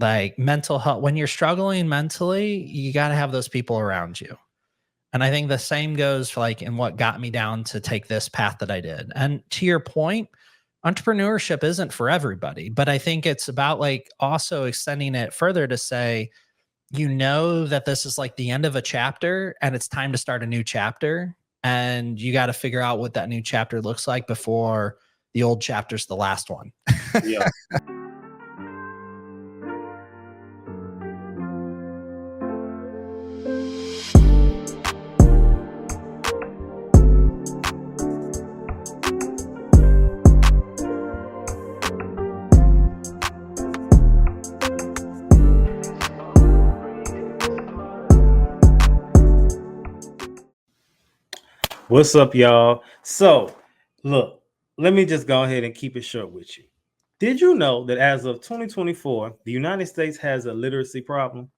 Like mental health, when you're struggling mentally, you got to have those people around you. And I think the same goes for like in what got me down to take this path that I did. And to your point, entrepreneurship isn't for everybody, but I think it's about like also extending it further to say, you know, that this is like the end of a chapter and it's time to start a new chapter. And you got to figure out what that new chapter looks like before the old chapter's the last one. Yeah. What's up, y'all? So, look, let me just go ahead and keep it short with you. Did you know that as of 2024, the United States has a literacy problem?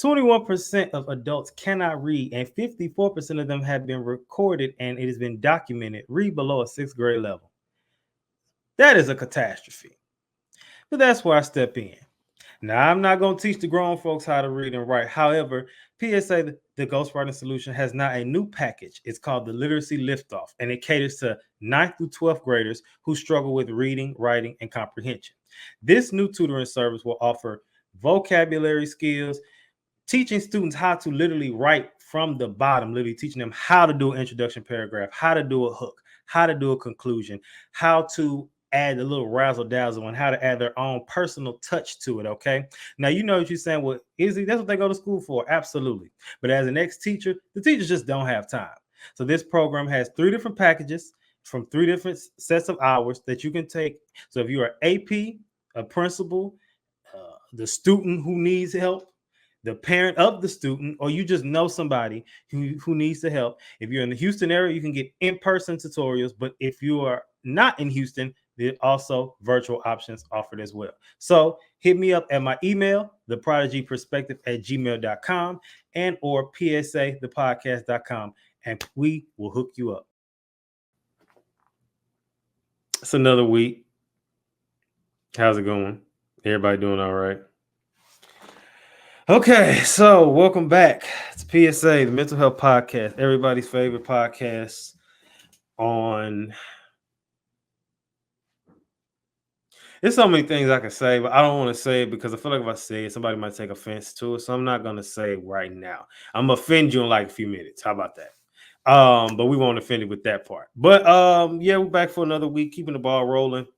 21% of adults cannot read, and 54% of them have been recorded and it has been documented read below a 6th grade level. That is a catastrophe. But that's where I step in. Now, I'm not going to teach the grown folks how to read and write. However, PSA, the ghostwriting solution, has now a new package. It's called the Literacy Liftoff, and it caters to 9th through 12th graders who struggle with reading, writing, and comprehension. This new tutoring service will offer vocabulary skills, teaching students how to literally write from the bottom, literally teaching them how to do an introduction paragraph, how to do a hook, how to do a conclusion, how to add a little razzle dazzle, and how to add their own personal touch to it. Okay. Now, you know what you're saying. Well, Izzy, that's what they go to school for. Absolutely. But as an ex-teacher, the teachers just don't have time. So this program has 3 different packages from 3 different sets of hours that you can take. So if you're an AP, a principal, the student who needs help, the parent of the student, or you just know somebody who needs the help. If you're in the Houston area, you can get in-person tutorials. But if you are not in Houston, there are also virtual options offered as well. So hit me up at my email, theprodigyperspective@gmail.com and or psathepodcast.com, and we will hook you up. It's another week. How's it going? Everybody doing all right? Okay, so welcome back to PSA, the Mental Health Podcast, everybody's favorite podcast on. There's so many things I can say, but I don't want to say it because I feel like if I say it, somebody might take offense to it. So I'm not going to say it right now. I'm going to offend you in like a few minutes. How about that? But we won't offend you with that part. But yeah, we're back for another week, keeping the ball rolling.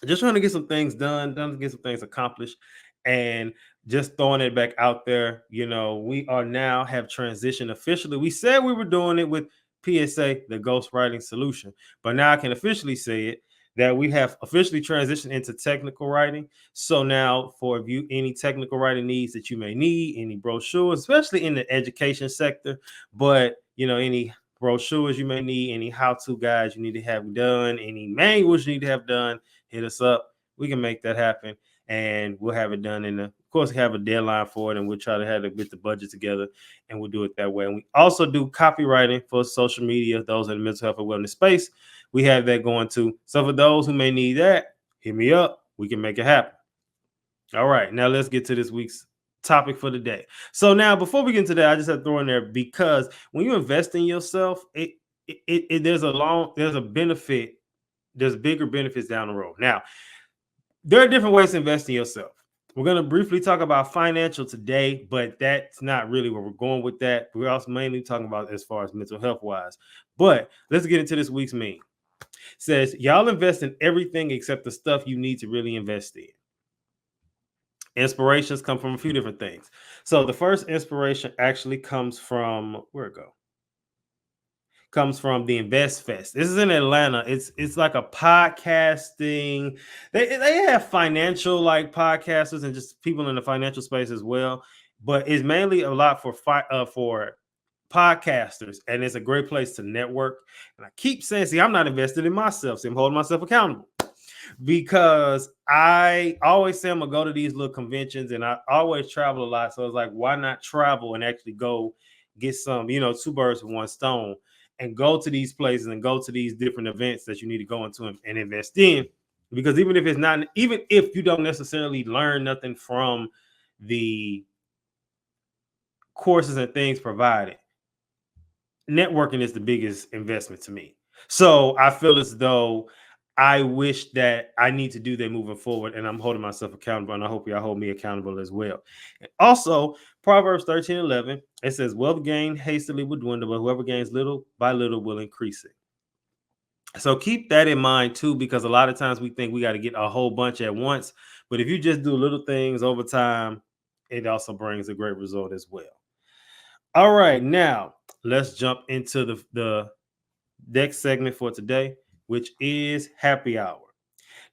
Just trying to get some things done, to get some things accomplished, and just throwing it back out there. You know, we are now have transitioned officially. We said we were doing it with PSA, the ghostwriting solution, but now I can officially say it that we have officially transitioned into technical writing. So now for you, any technical writing needs that you may need, any brochures, especially in the education sector, but you know, any brochures you may need, any how-to guides you need to have done, any manuals you need to have done, hit us up. We can make that happen, and we'll have it done. Of course, have a deadline for it, and we'll try to have to get the budget together, and we'll do it that way. And we also do copywriting for social media, those in the mental health and wellness space. We have that going too. So for those who may need that, hit me up. We can make it happen. All right, now let's get to this week's topic for the day. So now, before we get into that, I just have to throw in there, because when you invest in yourself, there's a benefit. There's bigger benefits down the road. Now, there are different ways to invest in yourself. We're going to briefly talk about financial today, but that's not really where we're going with that. We're also mainly talking about as far as mental health wise. But let's get into this week's meme. It says, y'all invest in everything except the stuff you need to really invest in. Inspirations come from a few different things. So the first inspiration actually comes from, where'd it go? Comes from the Invest Fest. This is in Atlanta. It's like a podcasting. They have financial like podcasters and just people in the financial space as well, but it's mainly a lot for podcasters, and it's a great place to network. And I keep saying, see, I'm not invested in myself, so I'm holding myself accountable, because I always say I'm gonna go to these little conventions, and I always travel a lot. So it's like, why not travel and actually go get some, 2 birds with 1 stone, and go to these places and go to these different events that you need to go into and invest in. Because even if it's not, even if you don't necessarily learn nothing from the courses and things provided, networking is the biggest investment to me. So I feel as though I wish that I need to do that moving forward, and I'm holding myself accountable, and I hope y'all hold me accountable as well. And also, Proverbs 13:11, it says, wealth gained hastily will dwindle, but whoever gains little by little will increase it. So keep that in mind too, because a lot of times we think we got to get a whole bunch at once, but if you just do little things over time, it also brings a great result as well. All right, now let's jump into the next segment for today, which is happy hour.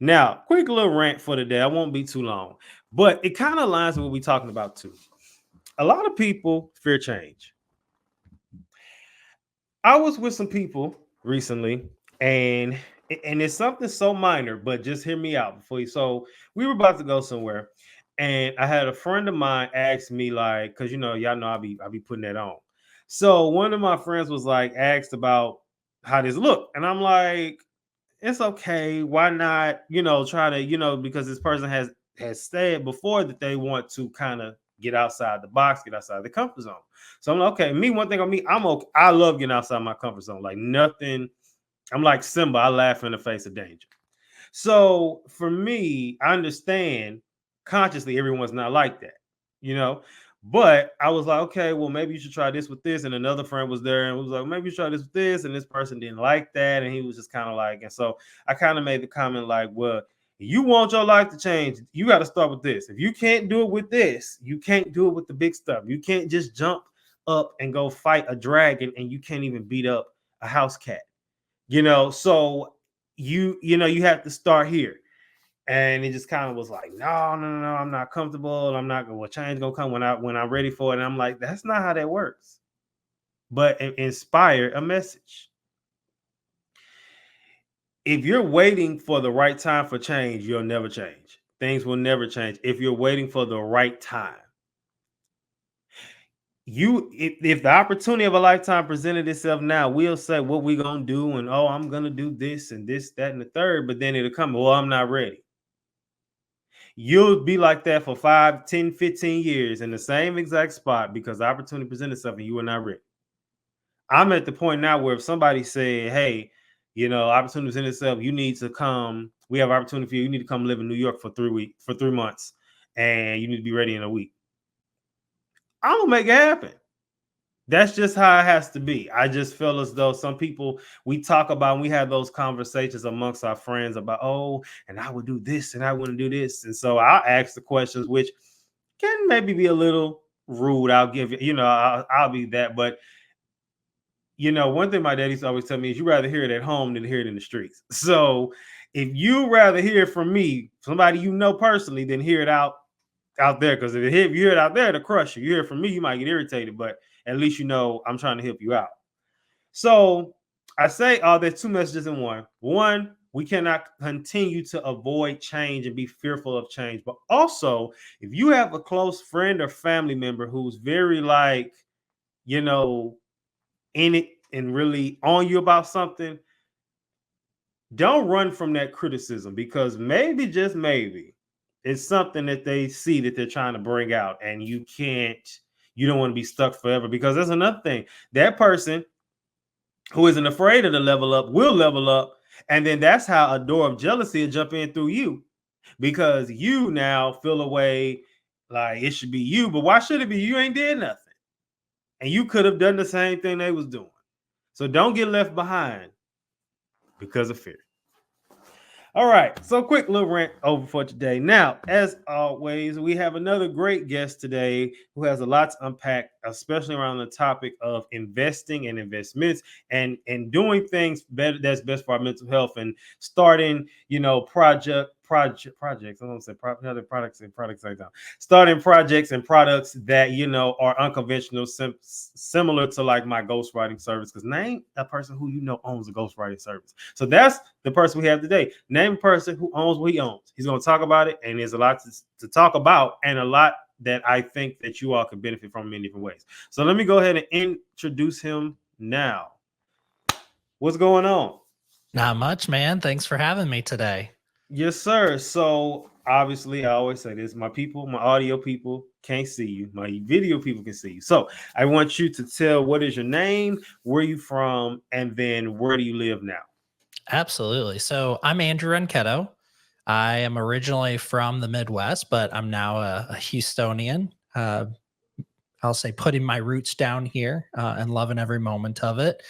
Now, quick little rant for today. I won't be too long, but it kind of aligns with what we're talking about too. A lot of people fear change. I was with some people recently, and it's something so minor, but just hear me out before you. So we were about to go somewhere, and I had a friend of mine ask me, like, because y'all know I'll be putting that on. So one of my friends was like asked about how this look, and I'm like, it's okay. Why not, try to, because this person has said before that they want to kind of get outside the box, get outside the comfort zone. So I'm like, okay, me, one thing on me, I'm okay. I love getting outside my comfort zone. Like nothing, I'm like Simba, I laugh in the face of danger. So for me, I understand consciously everyone's not like that, you know. But I was like, okay, well, maybe you should try this with this. And another friend was there and was like, maybe you try this with this. And this person didn't like that. And he was just kind of like, and so I kind of made the comment like, well, you want your life to change, you got to start with this. If you can't do it with this, you can't do it with the big stuff. You can't just jump up and go fight a dragon and you can't even beat up a house cat, so you have to start here. And it just kind of was like, no, I'm not comfortable. I'm not going to change gonna come when I'm ready for it. And I'm like, that's not how that works. But inspire a message. If you're waiting for the right time for change, you'll never change. Things will never change if you're waiting for the right time. If the opportunity of a lifetime presented itself now, we'll say what we're gonna do, and I'm gonna do this and this, that, and the third, but then it'll come, well, I'm not ready. You'll be like that for 5, 10, 15 years in the same exact spot because the opportunity presented itself and you were not ready. I'm at the point now where if somebody said, hey, opportunity presented itself, you need to come, we have opportunity for you, you need to come live in New York for 3 months, and you need to be ready in a week. I'm gonna make it happen. That's just how it has to be. I just feel as though some people, we talk about, and we have those conversations amongst our friends about, and I would do this and I wouldn't do this. And so I'll ask the questions, which can maybe be a little rude. I'll give you, I'll be that. But, one thing my daddy used to always tell me is you rather hear it at home than hear it in the streets. So if you rather hear from me, somebody personally, than hear it out there, because if you hear it out there, to crush you. You hear it from me, you might get irritated, but at least I'm trying to help you out. So I say, there's two messages in one. One, we cannot continue to avoid change and be fearful of change. But also, if you have a close friend or family member who's very like, in it and really on you about something, don't run from that criticism, because maybe, just maybe, it's something that they see that they're trying to bring out, and you don't want to be stuck forever. Because there's another thing, that person who isn't afraid of the level up will level up, and then that's how a door of jealousy will jump in through you, because you now feel a way like it should be you, but why should it be you? Ain't did nothing, and you could have done the same thing they was doing. So don't get left behind because of fear. All right, so quick little rant over for today. Now, as always, we have another great guest today who has a lot to unpack, especially around the topic of investing and investments and doing things better that's best for our mental health, and starting, projects. I'm gonna say other products and products like that. Starting projects and products that are unconventional, similar to like my ghostwriting service. Because name a person who owns a ghostwriting service. So that's the person we have today. Name a person who owns what he owns. He's going to talk about it, and there's a lot to talk about, and a lot that I think that you all can benefit from in different ways. So let me go ahead and introduce him now. What's going on? Not much, man. Thanks for having me today. Yes, sir. So obviously, I always say this: my people, my audio people can't see you. My video people can see you. So I want you to tell what is your name, where you from, and then where do you live now? Absolutely. So I'm Andrew Ronchetto. I am originally from the Midwest, but I'm now a Houstonian. I'll say putting my roots down here and loving every moment of it.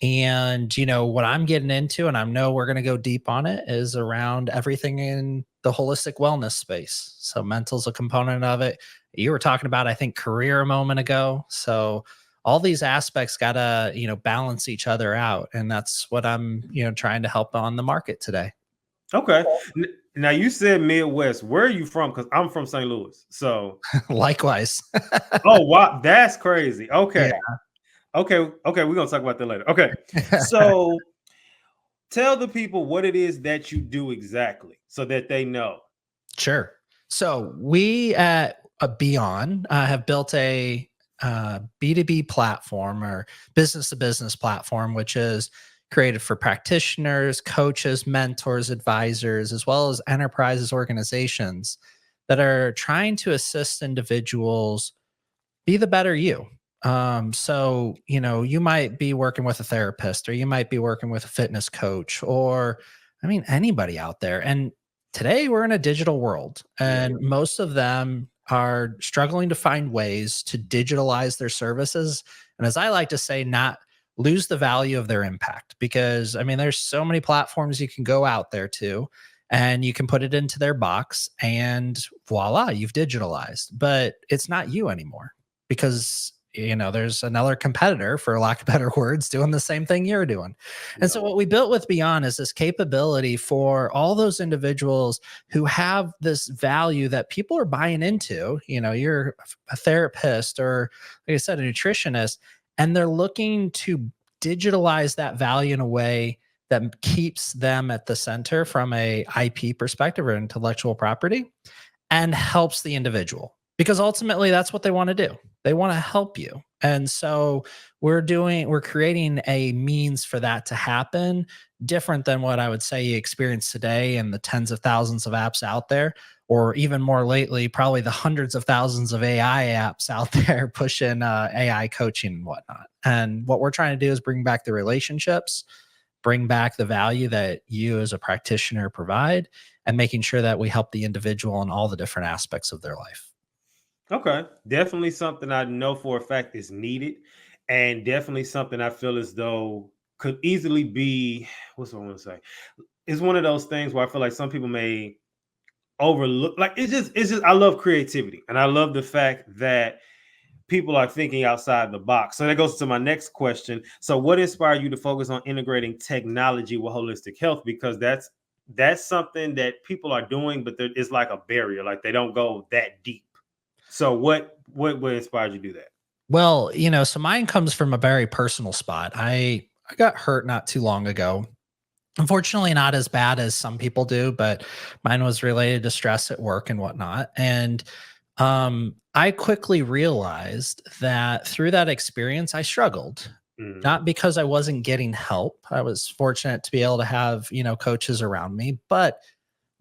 And, what I'm getting into, and I know we're going to go deep on it, is around everything in the holistic wellness space. So, mental's a component of it. You were talking about, I think, career a moment ago. So, all these aspects got to, balance each other out. And that's what I'm, trying to help on the market today. Okay. Now you said Midwest. Where are you from? Because I'm from St. Louis. So, Likewise. oh wow, that's crazy. Yeah. Okay. Okay. We're gonna talk about that later. Okay. So tell the people what it is that you do exactly so that they know. Sure. So we at Beyond have built a B2B platform or business to business platform, which is created for practitioners, coaches, mentors, advisors, as well as enterprises, organizations that are trying to assist individuals be the better you. So, you might be working with a therapist or you might be working with a fitness coach or, I mean, anybody out there. And today we're in a digital world Yeah. and most of them are struggling to find ways to digitalize their services. And as I like to say, not lose the value of their impact because, I mean, there's so many platforms you can go out there to and you can put it into their box and voila, you've digitalized, but it's not you anymore because there's another competitor, for lack of better words, doing the same thing you're doing. And Yeah. so what we built with Beyond is this capability for all those individuals who have this value that people are buying into. You're a therapist or, like I said, a nutritionist, and they're looking to digitalize that value in a way that keeps them at the center from a IP perspective or intellectual property and helps the individual because ultimately that's what they want to do. They want to help you. And so we're creating a means for that to happen different than what I would say you experience today and the tens of thousands of apps out there, or even more lately, probably the hundreds of thousands of AI apps out there pushing AI coaching and whatnot. And what we're trying to do is bring back the relationships, bring back the value that you as a practitioner provide, and making sure that we help the individual in all the different aspects of their life. Okay. Definitely something I know for a fact is needed, and definitely something I feel as though could easily be what's what I want to say. It's one of those things where I feel like some people may overlook. Like it's just I love creativity, and I love the fact that people are thinking outside the box. So that goes to my next question. So what inspired you to focus on integrating technology with holistic health? Because that's something that people are doing, but it's like a barrier. Like they don't go that deep. So what inspired you to do that? Well, so mine comes from a very personal spot. I got hurt not too long ago. Unfortunately, not as bad as some people do, but mine was related to stress at work and whatnot. And I quickly realized that through that experience, I struggled. Mm, Not because I wasn't getting help. I was fortunate to be able to have, coaches around me, but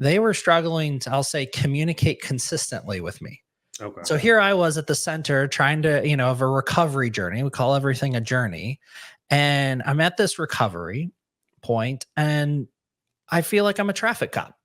they were struggling to, I'll say, communicate consistently with me. okay. So here I was at the center trying to, of a recovery journey. We call everything a journey. And I'm at this recovery point and I feel like I'm a traffic cop.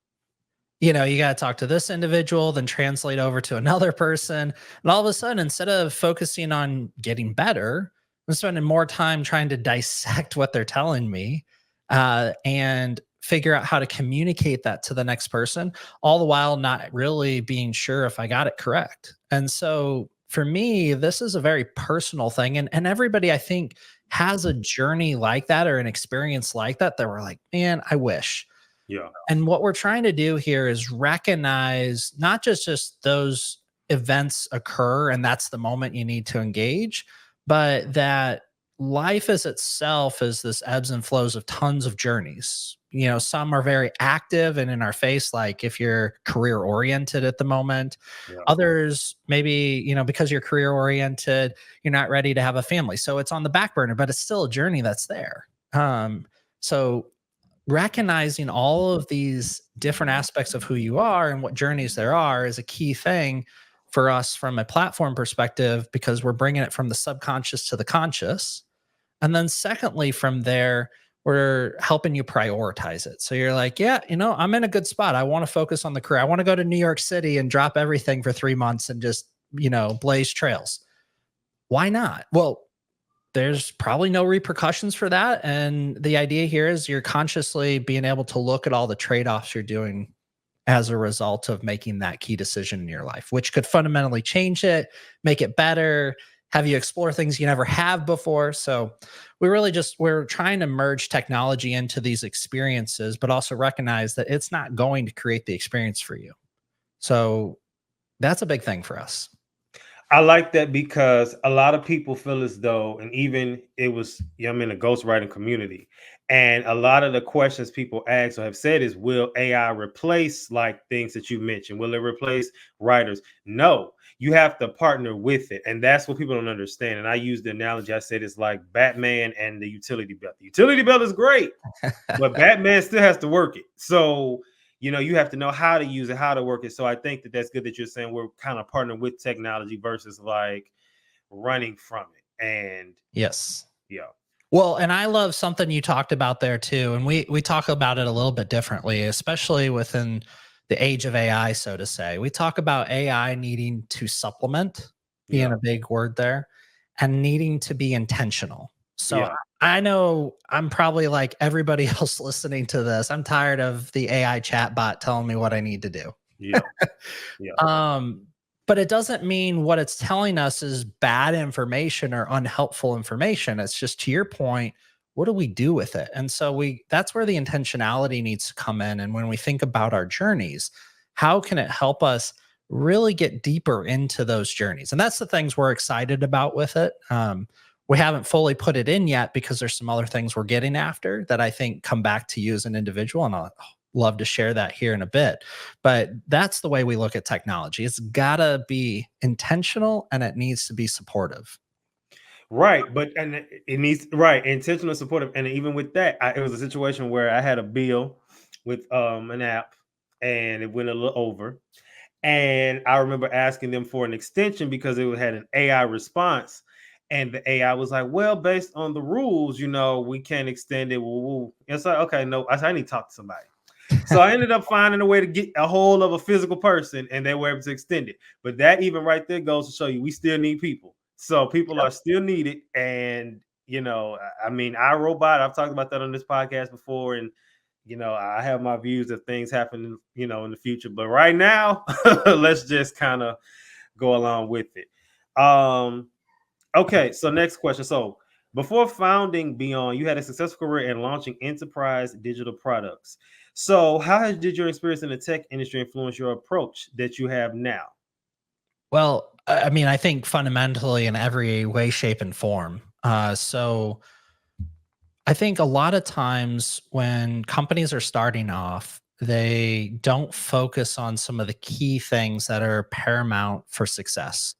You got to talk to this individual, then translate over to another person. And all of a sudden, instead of focusing on getting better, I'm spending more time trying to dissect what they're telling me and figure out how to communicate that to the next person, all the while not really being sure if I got it correct. And so for me, this is a very personal thing. And everybody, I think, has a journey like that or an experience like that that we're like, man, I wish. Yeah. And what we're trying to do here is recognize not just those events occur and that's the moment you need to engage, but that life as itself is this ebbs and flows of tons of journeys. Some are very active and in our face, like if you're career oriented at the moment. Yeah. Others, maybe, because you're career oriented, you're not ready to have a family. So it's on the back burner, but it's still a journey that's there. So recognizing all of these different aspects of who you are and what journeys there are is a key thing for us from a platform perspective, because we're bringing it from the subconscious to the conscious. And then secondly, from there, we're helping you prioritize it. So you're like, yeah, I'm in a good spot. I want to focus on the career. I want to go to New York City and drop everything for 3 months and just, blaze trails. Why not? Well, there's probably no repercussions for that. And the idea here is you're consciously being able to look at all the trade-offs you're doing as a result of making that key decision in your life, which could fundamentally change it, make it better, have you explore things you never have before. So we're trying to merge technology into these experiences, but also recognize that it's not going to create the experience for you. So that's a big thing for us. I like that because a lot of people feel as though, and even I'm in a ghostwriting community, and a lot of the questions people ask or have said is, will AI replace like things that you mentioned? Will it replace writers? No, you have to partner with it. And that's what people don't understand. And I use the analogy, I said it's like Batman and the utility belt. The utility belt is great, but Batman still has to work it. So you have to know how to use it, how to work it. So I think that that's good that you're saying we're kind of partnering with technology versus like running from it. And Yes. yeah. Well, and I love something you talked about there too. And we talk about it a little bit differently, especially within the age of AI, so to say. We talk about AI needing to supplement, being Yeah. a big word there, and needing to be intentional. So Yeah. I know I'm probably like everybody else listening to this. I'm tired of the AI chatbot telling me what I need to do. Yeah. Yeah. But it doesn't mean what it's telling us is bad information or unhelpful information. It's just, to your point, what do we do with it? And so that's where the intentionality needs to come in. And when we think about our journeys, how can it help us really get deeper into those journeys? And that's the things we're excited about with it. We haven't fully put it in yet because there's some other things we're getting after that I think come back to you as an individual. And I'll love to share that here in a bit. But that's the way we look at technology. It's got to be intentional and it needs to be supportive. Right. But and it needs right intentional supportive. And even with that, it was a situation where I had a bill with an app and it went a little over. And I remember asking them for an extension because it had an AI response. And the AI was like, well, based on the rules, we can't extend it. Woo-woo. It's like, okay, no, I need to talk to somebody. So I ended up finding a way to get a hold of a physical person and they were able to extend it. But that even right there goes to show you we still need people. So people are still needed. And, I mean, iRobot, I've talked about that on this podcast before. And, I have my views of things happening, in the future. But right now, let's just kind of go along with it. Okay, so next question. So before founding Beyond, you had a successful career in launching enterprise digital products. So did your experience in the tech industry influence your approach that you have now? Well, I mean, I think fundamentally in every way, shape, and form. So I think a lot of times when companies are starting off, they don't focus on some of the key things that are paramount for success.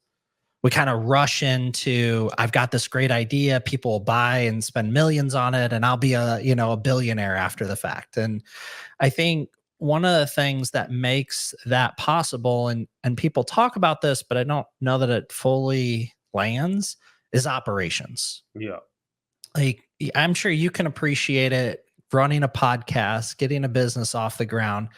We kind of rush into, I've got this great idea, people will buy and spend millions on it, and I'll be a billionaire after the fact. And I think one of the things that makes that possible, and people talk about this, but I don't know that it fully lands, is operations. Yeah. Like, I'm sure you can appreciate it running a podcast, getting a business off the ground,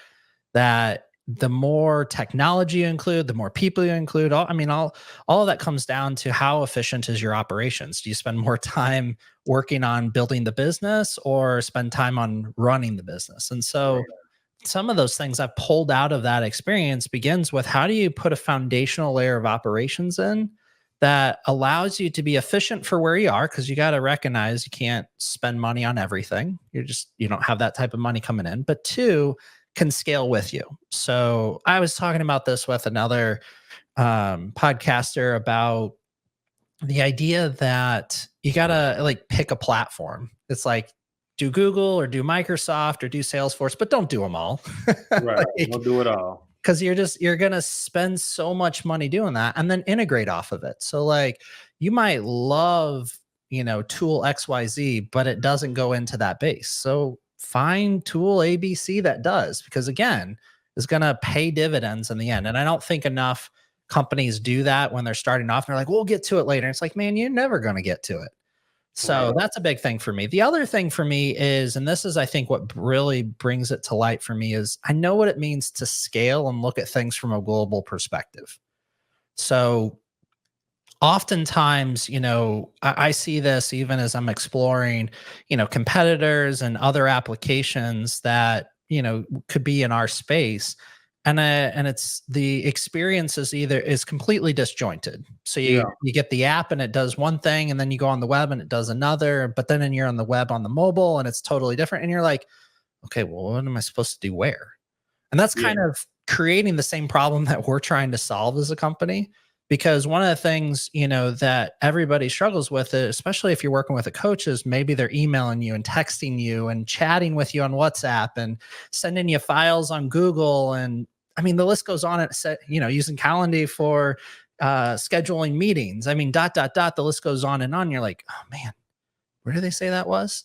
that the more technology you include, the more people you include, all of that comes down to how efficient is your operations. Do you spend more time working on building the business or spend time on running the business? And so some of those things I've pulled out of that experience begins with, how do you put a foundational layer of operations in that allows you to be efficient for where you are? Because you got to recognize you can't spend money on everything. You don't have that type of money coming in. But two, can scale with you. So I was talking about this with another podcaster about the idea that you gotta like pick a platform. It's like, do Google or do Microsoft or do Salesforce, but don't do them all. Right. We'll do it all. Because you're gonna spend so much money doing that and then integrate off of it. So like, you might love tool XYZ, but it doesn't go into that base. So find tool ABC that does, because again, it's going to pay dividends in the end. And I don't think enough companies do that when they're starting off. They're like, we'll get to it later. It's like, man, you're never going to get to it. So Right. that's a big thing for me. The other thing for me is, and this is, I think, what really brings it to light for me is I know what it means to scale and look at things from a global perspective. So oftentimes, I see this even as I'm exploring, competitors and other applications that, could be in our space. And it's the experience is completely disjointed. So you Yeah. you get the app and it does one thing, and then you go on the web and it does another, but then you're on the web on the mobile and it's totally different. And you're like, okay, well, what am I supposed to do where? And that's Yeah. kind of creating the same problem that we're trying to solve as a company. Because one of the things, that everybody struggles with, especially if you're working with a coach, is maybe they're emailing you and texting you and chatting with you on WhatsApp and sending you files on Google. And I mean, the list goes on. Using Calendly for scheduling meetings. I mean, dot, dot, dot, the list goes on and on. You're like, oh man, where did they say that was?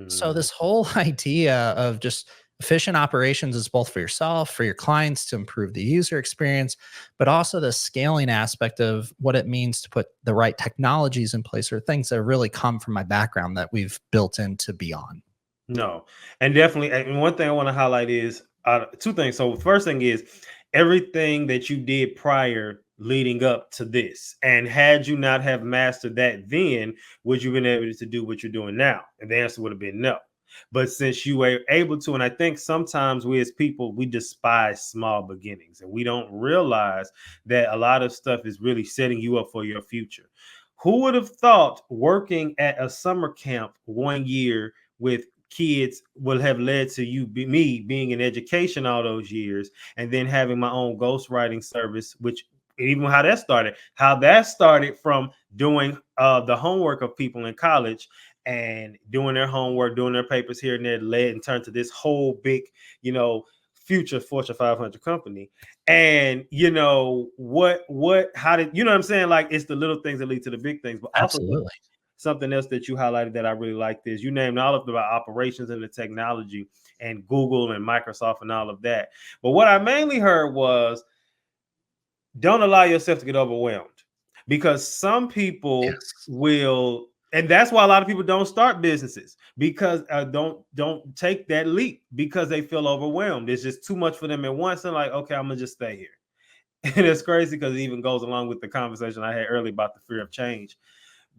So Mhm. this whole idea of just efficient operations is both for yourself, for your clients to improve the user experience, but also the scaling aspect of what it means to put the right technologies in place, or things that really come from my background that we've built into Beyond. No, and definitely, and one thing I want to highlight is two things. So, first thing is everything that you did prior leading up to this, and had you not have mastered that, then would you been able to do what you're doing now? And the answer would have been no. But since you were able to, and I think sometimes we as people we despise small beginnings, and we don't realize that a lot of stuff is really setting you up for your future. Who would have thought working at a summer camp 1 year with kids will have led to me being in education all those years, and then having my own ghostwriting service, which even how that started from doing the homework of people in college and doing their homework, doing their papers here and there, led and turned to this whole big, future Fortune 500 company. And how did what I'm saying? Like, it's the little things that lead to the big things, but also Absolutely. something else that you highlighted that I really liked is you named all of the operations and the technology and Google and Microsoft and all of that. But what I mainly heard was don't allow yourself to get overwhelmed, because some people Yes. will, and that's why a lot of people don't start businesses, because don't take that leap because they feel overwhelmed. It's just too much for them at once. And like, okay, I'm gonna just stay here. And it's crazy because it even goes along with the conversation I had earlier about the fear of change,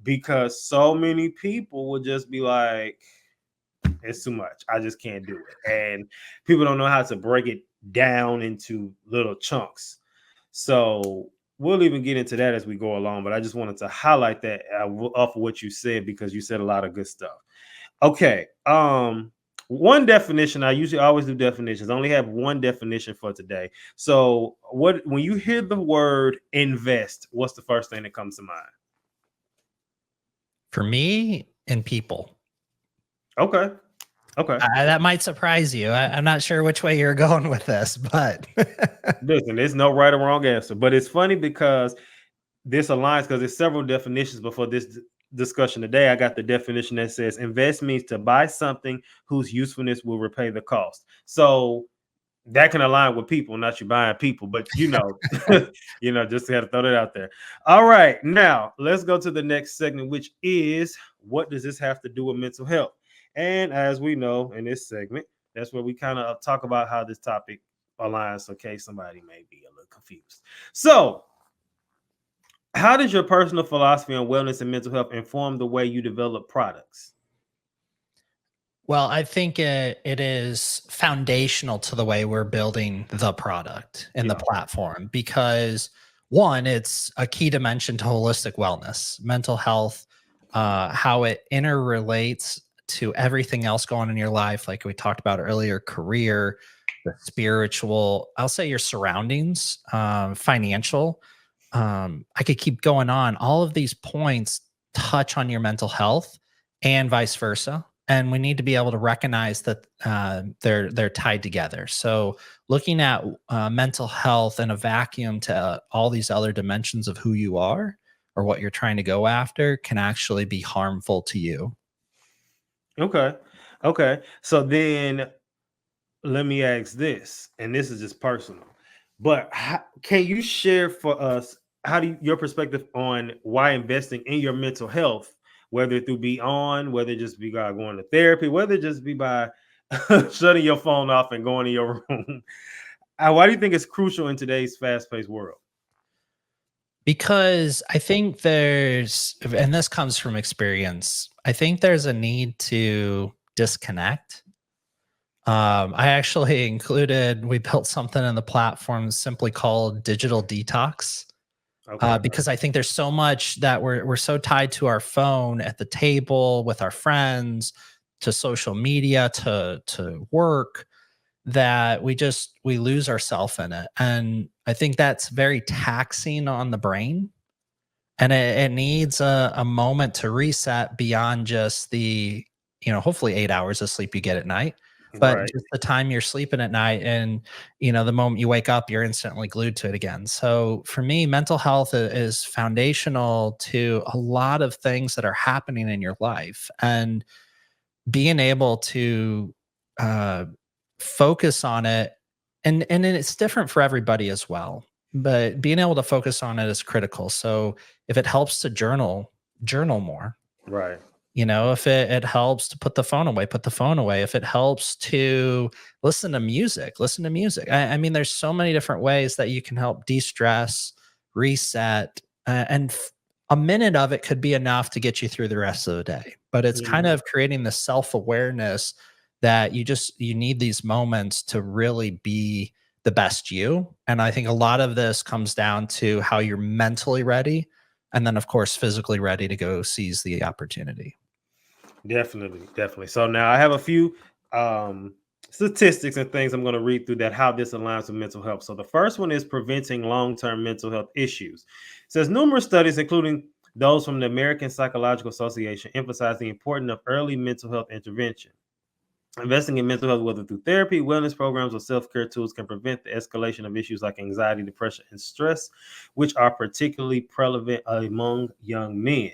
because so many people would just be like, it's too much. I just can't do it. And people don't know how to break it down into little chunks. So we'll even get into that as we go along. But I just wanted to highlight that off of what you said, because you said a lot of good stuff. Okay. One definition, I usually always do definitions. I only have one definition for today. So when you hear the word invest, what's the first thing that comes to mind? For me and people. Okay. Okay. That might surprise you. I'm not sure which way you're going with this, but Listen, there's no right or wrong answer, but it's funny because this aligns, because there's several definitions before this discussion today. I got the definition that says invest means to buy something whose usefulness will repay the cost. So that can align with people, not you buying people, but just had to throw that out there. All right, now let's go to the next segment, which is what does this have to do with mental health? And as we know in this segment, that's where we kind of talk about how this topic aligns, in case somebody may be a little confused. So, how does your personal philosophy on wellness and mental health inform the way you develop products? well, I think it is foundational to the way we're building the product and the Yeah. platform, because one, it's a key dimension to holistic wellness, mental health, how it interrelates to everything else going on in your life, like we talked about earlier, career, the spiritual, I'll say your surroundings, financial. I could keep going on. All of these points touch on your mental health and vice versa. And we need to be able to recognize that they're tied together. So looking at mental health in a vacuum to all these other dimensions of who you are or what you're trying to go after can actually be harmful to you. Okay. Okay. So then let me ask this, and this is just personal, but can you share for us how do your perspective on why investing in your mental health, whether through beyond, whether it just be by going to therapy, whether it just be by shutting your phone off and going to your room, why do you think it's crucial in today's fast-paced world? Because I think there's, and this comes from experience, I think there's a need to disconnect. I actually included, we built something in the platform simply called digital detox. Okay. Because I think there's so much that we're so tied to our phone at the table with our friends, to social media, to work, that we lose ourselves in it. And I think that's very taxing on the brain. And it needs a moment to reset beyond just the, hopefully 8 hours of sleep you get at night, but Right. just the time you're sleeping at night. And, the moment you wake up, you're instantly glued to it again. So for me, mental health is foundational to a lot of things that are happening in your life. And being able to uh, focus on it, and then it's different for everybody as well, but being able to focus on it is critical. So if it helps to journal more. Right. If it helps to put the phone away, put the phone away. If it helps to listen to music. I mean, there's so many different ways that you can help de-stress, reset, and a minute of it could be enough to get you through the rest of the day. But it's kind Mhm. of creating the self-awareness that you need these moments to really be the best you. And I think a lot of this comes down to how you're mentally ready, and then of course physically ready to go seize the opportunity. Definitely, definitely. So now I have a few um, statistics and things I'm going to read through that how this aligns with mental health. So the first one is preventing long-term mental health issues. It says numerous studies, including those from the American Psychological Association, emphasize the importance of early mental health intervention. Investing in mental health, whether through therapy, wellness programs, or self care tools, can prevent the escalation of issues like anxiety, depression, and stress, which are particularly prevalent among young men.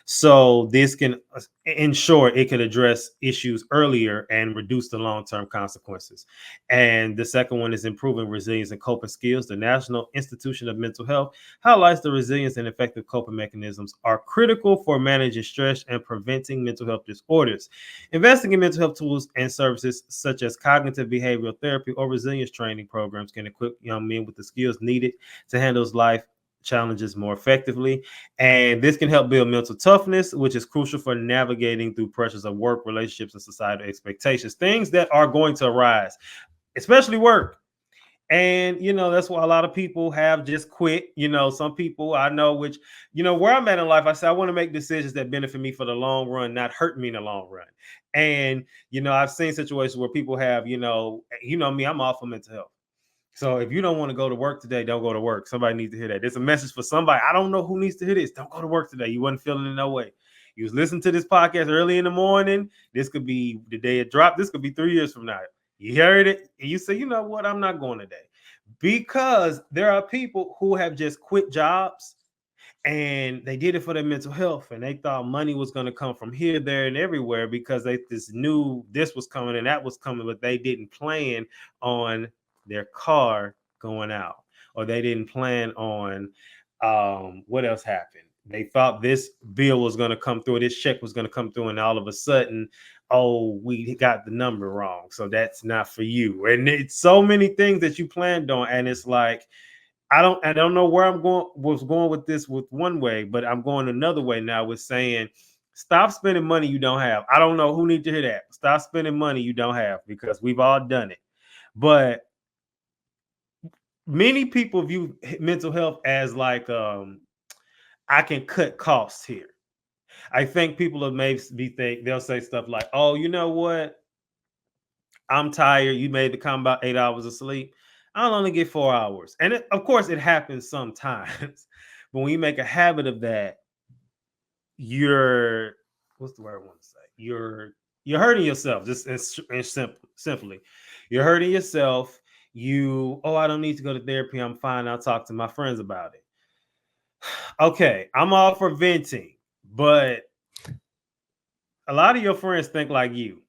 So, this can ensure it can address issues earlier and reduce the long term consequences. And the second one is improving resilience and coping skills. The National Institution of Mental Health highlights the resilience and effective coping mechanisms are critical for managing stress and preventing mental health disorders. Investing in mental health tools and services such as cognitive behavioral therapy or resilience training programs can equip young men with the skills needed to handle life challenges more effectively. And this can help build mental toughness, which is crucial for navigating through pressures of work, relationships, and societal expectations, things that are going to arise, especially work. And that's why a lot of people have just quit. Some people I know, which where I'm at in life, I say I want to make decisions that benefit me for the long run, not hurt me in the long run. And I've seen situations where people have, me, I'm all for mental health. So if you don't want to go to work today, don't go to work. Somebody needs to hear that. There's a message for somebody. I don't know who needs to hear this. Don't go to work today. You wasn't feeling it no way. You was listening to this podcast early in the morning. This could be the day it dropped. This could be 3 years from now. You heard it and you say, you know what? I'm not going today. Because there are people who have just quit jobs and they did it for their mental health, and they thought money was going to come from here, there, and everywhere because they just knew this was coming and that was coming, but they didn't plan on their car going out, or they didn't plan on what else happened. They thought this bill was going to come through, this check was going to come through, and all of a sudden, oh, we got the number wrong, so that's not for you. And it's so many things that you planned on, and it's like, I don't know where was going with this with one way, but I'm going another way now with saying stop spending money you don't have. I don't know who needs to hear that. Stop spending money you don't have, because we've all done it. But many people view mental health as like I can cut costs here. I think people will maybe think they'll say stuff like, "Oh, you know what? I'm tired. You made the comment about 8 hours of sleep. I'll only get 4 hours." And of course, it happens sometimes. But when you make a habit of that, you're what's the word I want to say? You're hurting yourself. Just simply, you're hurting yourself. I don't need to go to therapy. I'm fine. I'll talk to my friends about it. Okay, I'm all for venting, but a lot of your friends think like you.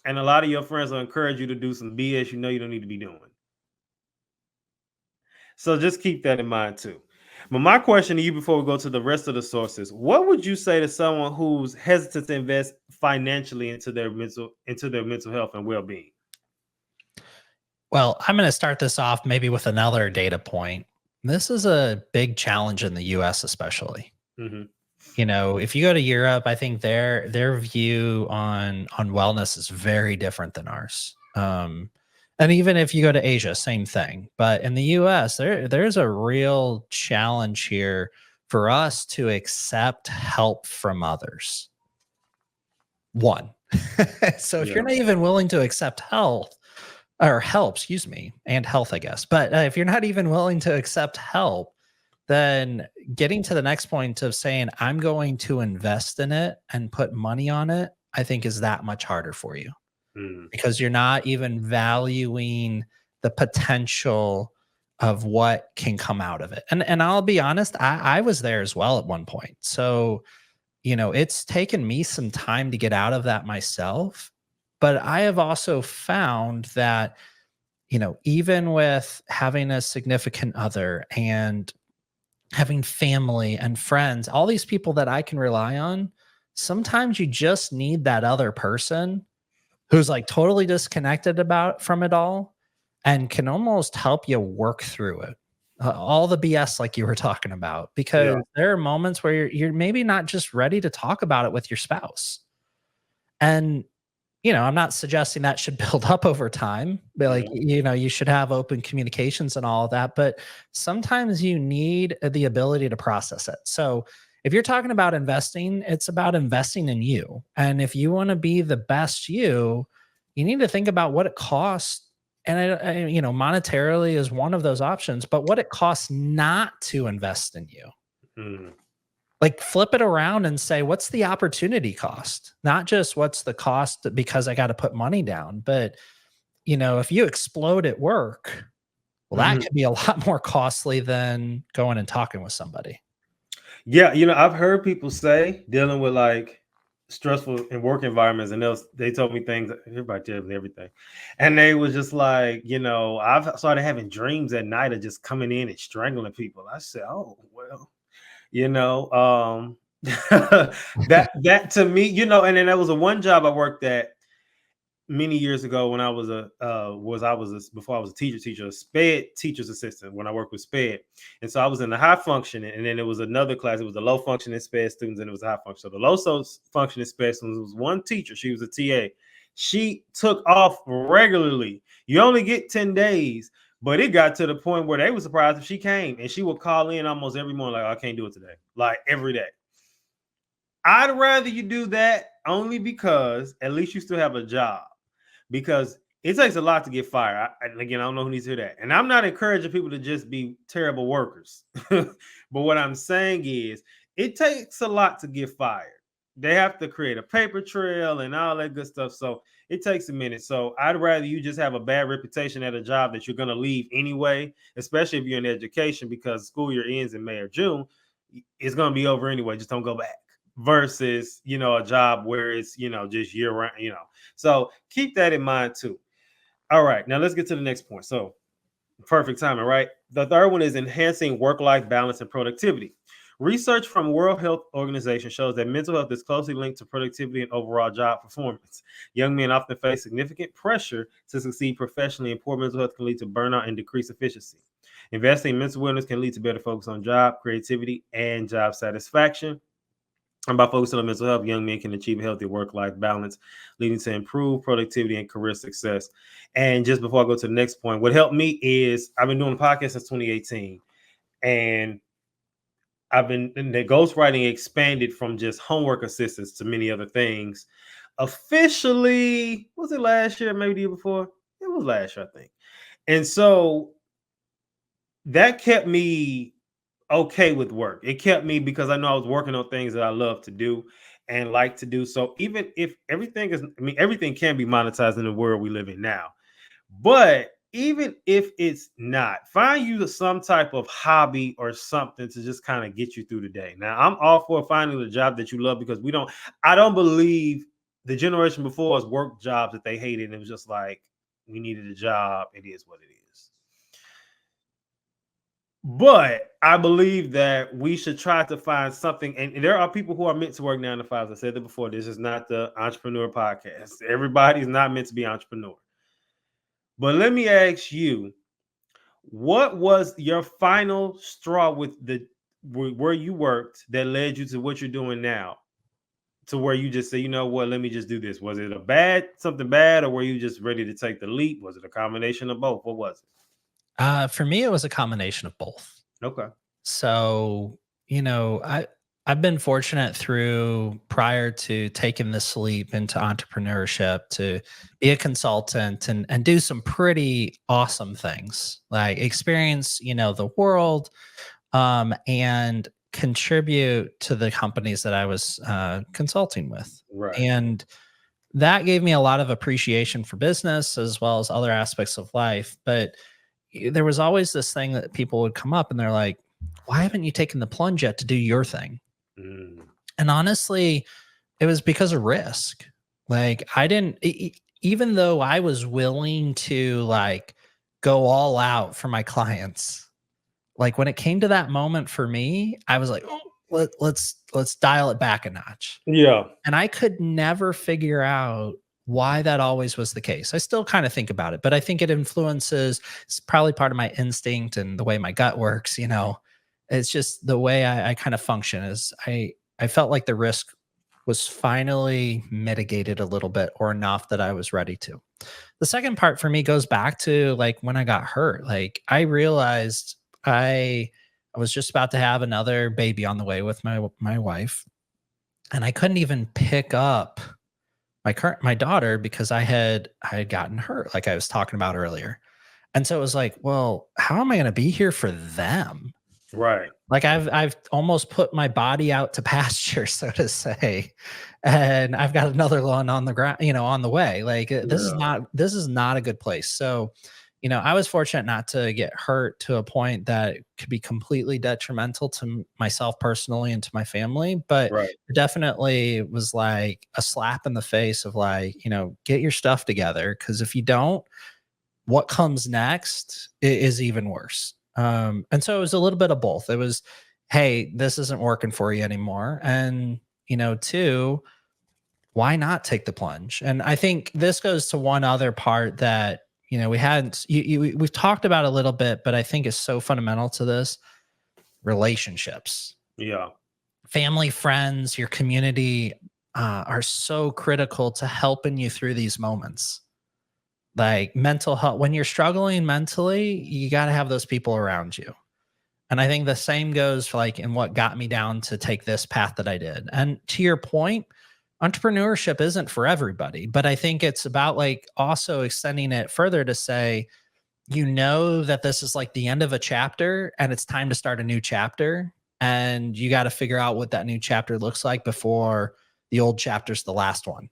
And a lot of your friends will encourage you to do some BS you know you don't need to be doing. So just keep that in mind too. But my question to you before we go to the rest of the sources, what would you say to someone who's hesitant to invest financially into their mental health and well-being? Well, I'm going to start this off maybe with another data point. This is a big challenge in the US, especially. Hmm. You know, if you go to Europe, I think their view on wellness is very different than ours. And even if you go to Asia, same thing. But in the US, there's a real challenge here for us to accept help from others. One. So if you're Yeah. not even willing to accept help, excuse me, and health, I guess. But if you're not even willing to accept help, then getting to the next point of saying, I'm going to invest in it and put money on it, I think is that much harder for you Mm. because you're not even valuing the potential of what can come out of it. And I'll be honest, I was there as well at one point. So, you know, it's taken me some time to get out of that myself. But I have also found that, you know, even with having a significant other and having family and friends, all these people that I can rely on, sometimes you just need that other person who's like totally disconnected about from it all and can almost help you work through it. All the BS like you were talking about, because Yeah. there are moments where you're maybe not just ready to talk about it with your spouse. And you know, I'm not suggesting that should build up over time, but like, Yeah. you know, you should have open communications and all of that. But sometimes you need the ability to process it. So if you're talking about investing, it's about investing in you. And if you want to be the best you need to think about what it costs. And, you know, monetarily is one of those options, but what it costs not to invest in you. Mm. Like, flip it around and say, what's the opportunity cost? Not just what's the cost because I gotta put money down, but, you know, if you explode at work, well, that Mhm. could be a lot more costly than going and talking with somebody. Yeah, I've heard people say dealing with like stressful and work environments, and they told me things. Everybody tells me everything, and they was just like, I've started having dreams at night of just coming in and strangling people. I said, oh well, that to me, and then there was a one job I worked at many years ago when I was before I was a teacher, a SPED teacher's assistant when I worked with SPED. And so I was in the high functioning, and then there was another class. It was the low functioning SPED students, and it was the high function. So the low functioning SPED students was one teacher. She was a TA. She took off regularly. You only get 10 days, but it got to the point where they were surprised if she came, and she would call in almost every morning, like, I can't do it today, like every day. I'd rather you do that only because at least you still have a job, because it takes a lot to get fired. Again, I don't know who needs to hear that. And I'm not encouraging people to just be terrible workers. But what I'm saying is it takes a lot to get fired. They have to create a paper trail and all that good stuff. So it takes a minute. So I'd rather you just have a bad reputation at a job that you're going to leave anyway, especially if you're in education, because school year ends in May or June. It's going to be over anyway. Just don't go back. Versus, a job where it's, just year round, So keep that in mind too. All right, now let's get to the next point. So perfect timing, right? The third one is enhancing work-life balance and productivity. Research from World Health Organization shows that mental health is closely linked to productivity and overall job performance. Young men often face significant pressure to succeed professionally, and poor mental health can lead to burnout and decreased efficiency. Investing in mental wellness can lead to better focus on job creativity and job satisfaction. And by focusing on mental health, young men can achieve a healthy work-life balance, leading to improved productivity and career success. And just before I go to the next point, what helped me is I've been doing a podcast since 2018, and the ghostwriting expanded from just homework assistance to many other things. Officially, was it last year? Maybe the year before? It was last year, I think. And so that kept me okay with work. It kept me because I know I was working on things that I love to do and like to do. So even if everything can be monetized in the world we live in now. But even if it's not, find you some type of hobby or something to just kind of get you through the day. Now, I'm all for finding the job that you love, because I don't believe the generation before us worked jobs that they hated, and it was just like, we needed a job. It is what it is. But I believe that we should try to find something. And there are people who are meant to work 9 to 5. I said that before. This is not the entrepreneur podcast. Everybody's not meant to be entrepreneur. But let me ask you, what was your final straw with where you worked that led you to what you're doing now? To where you just say, you know what, let me just do this. Was it something bad, or were you just ready to take the leap? Was it a combination of both? What was For me, it was a combination of both. it? Okay. So, I've been fortunate through prior to taking this leap into entrepreneurship to be a consultant and do some pretty awesome things, like experience, the world, and contribute to the companies that I was consulting with. Right. And that gave me a lot of appreciation for business as well as other aspects of life. But there was always this thing that people would come up and they're like, why haven't you taken the plunge yet to do your thing? Mm. And honestly, it was because of risk. Like I didn't, even though I was willing to like go all out for my clients, like when it came to that moment for me, I was like, oh, let's dial it back a notch. Yeah. And I could never figure out why that always was the case. I still kind of think about it, but I think it influences, it's probably part of my instinct and the way my gut works, It's just the way I kind of function is I felt like the risk was finally mitigated a little bit or enough that I was ready to. The second part for me goes back to like when I got hurt. Like I realized I was just about to have another baby on the way with my wife, and I couldn't even pick up my daughter because I had gotten hurt, like I was talking about earlier. And so it was like, well, how am I going to be here for them? Right. Like I've almost put my body out to pasture, so to say, and I've got another one on the ground, on the way. Like Yeah. this is not a good place. So, I was fortunate not to get hurt to a point that could be completely detrimental to myself personally and to my family. But Right. it definitely was like a slap in the face of like, get your stuff together, because if you don't, what comes next is even worse. And so it was a little bit of both. It was, hey, this isn't working for you anymore. And, two, why not take the plunge? And I think this goes to one other part that, we hadn't, we've talked about a little bit, but I think is so fundamental to this: relationships, Yeah. family, friends, your community are so critical to helping you through these moments. Like mental health, when you're struggling mentally, you got to have those people around you. And I think the same goes for like in what got me down to take this path that I did. And to your point, entrepreneurship isn't for everybody, but I think it's about like also extending it further to say, that this is like the end of a chapter and it's time to start a new chapter. And you got to figure out what that new chapter looks like before the old chapter's the last one.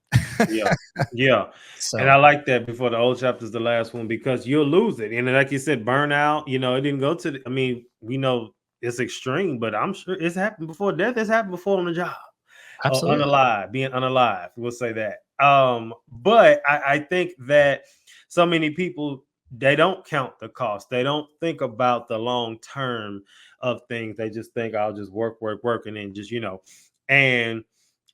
Yeah. Yeah. And So I like that, before the old chapter is the last one, because you'll lose it. And like you said, burnout, it didn't go to I mean, we know it's extreme, but I'm sure it's happened before. Death has happened before on the job. absolutely. Unalive, being unalive. We'll say that. But I think that so many people, they don't count the cost. They don't think about the long term of things. They just think, I'll just work, and then just and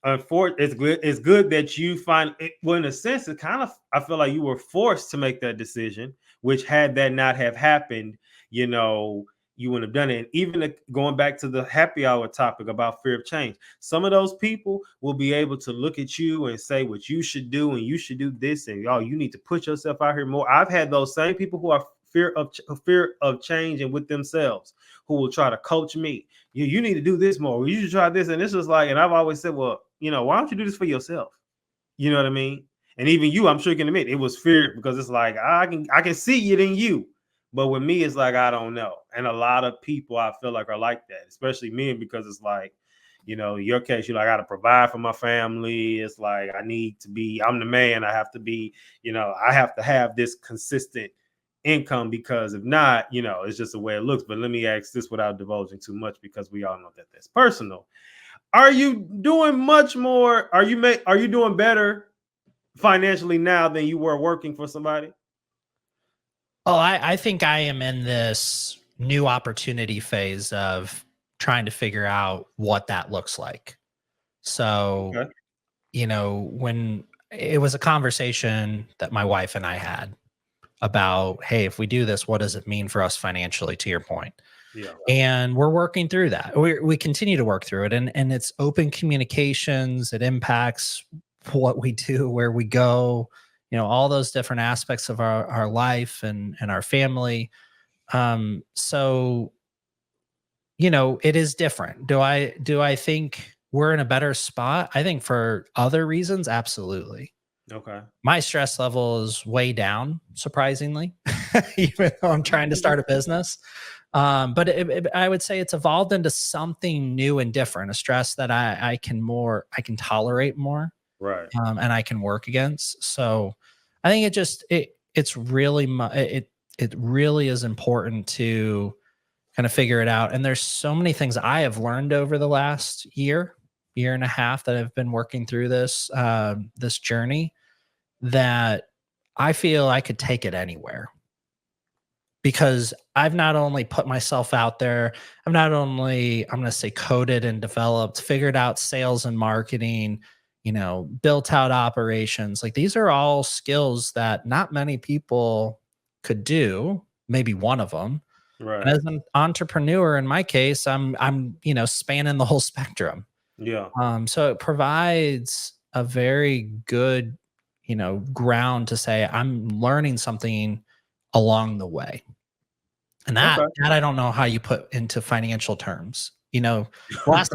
unfortunately, it's good that you find it. Well, in a sense, it kind of, I feel like you were forced to make that decision, which had that not have happened, you know, you wouldn't have done it. And even going back to the happy hour topic about fear of change, some of those people will be able to look at you and say what you should do, and you should do this, and y'all, you need to put yourself out here more. I've had those same people who are fear of change and with themselves, who will try to coach me. You need to do this more. You should try this. And this is like, and I've always said, well, why don't you do this for yourself? You know what I mean? And even you, I'm sure you can admit, it was fear, because it's like, I can see it in you. But with me, it's like, I don't know. And a lot of people, I feel like, are like that, especially men, because it's like, your case, I got to provide for my family. It's like, I'm the man. I have to be, I have to have this consistent income, because if not, it's just the way it looks. But let me ask this without divulging too much, because we all know that that's personal. Are you doing much more? Are you doing better financially now than you were working for somebody? Oh, I think I am in this new opportunity phase of trying to figure out what that looks like. So, Okay. when it was a conversation that my wife and I had about, hey, if we do this, what does it mean for us financially, to your point? Yeah. And we're working through that. We continue to work through it, and it's open communications. It impacts what we do, where we go, all those different aspects of our life and our family. So it is different. Do I think we're in a better spot? I think for other reasons, absolutely. Okay. My stress level is way down, surprisingly, even though I'm trying to start a business. But I would say it's evolved into something new and different, a stress that I can tolerate more, Right. and I can work against. So I think it's really it really is important to kind of figure it out. And there's so many things I have learned over the last year and a half that I've been working through this journey, that I feel I could take it anywhere, because I've not only put myself out there, I've not only, I'm going to say, coded and developed, figured out sales and marketing, built out operations. Like, these are all skills that not many people could do, maybe one of them. And Right. as an entrepreneur, in my case, I'm spanning the whole spectrum. Yeah. So it provides a very good, ground to say I'm learning something along the way. And that Okay. that I don't know how you put into financial terms. The last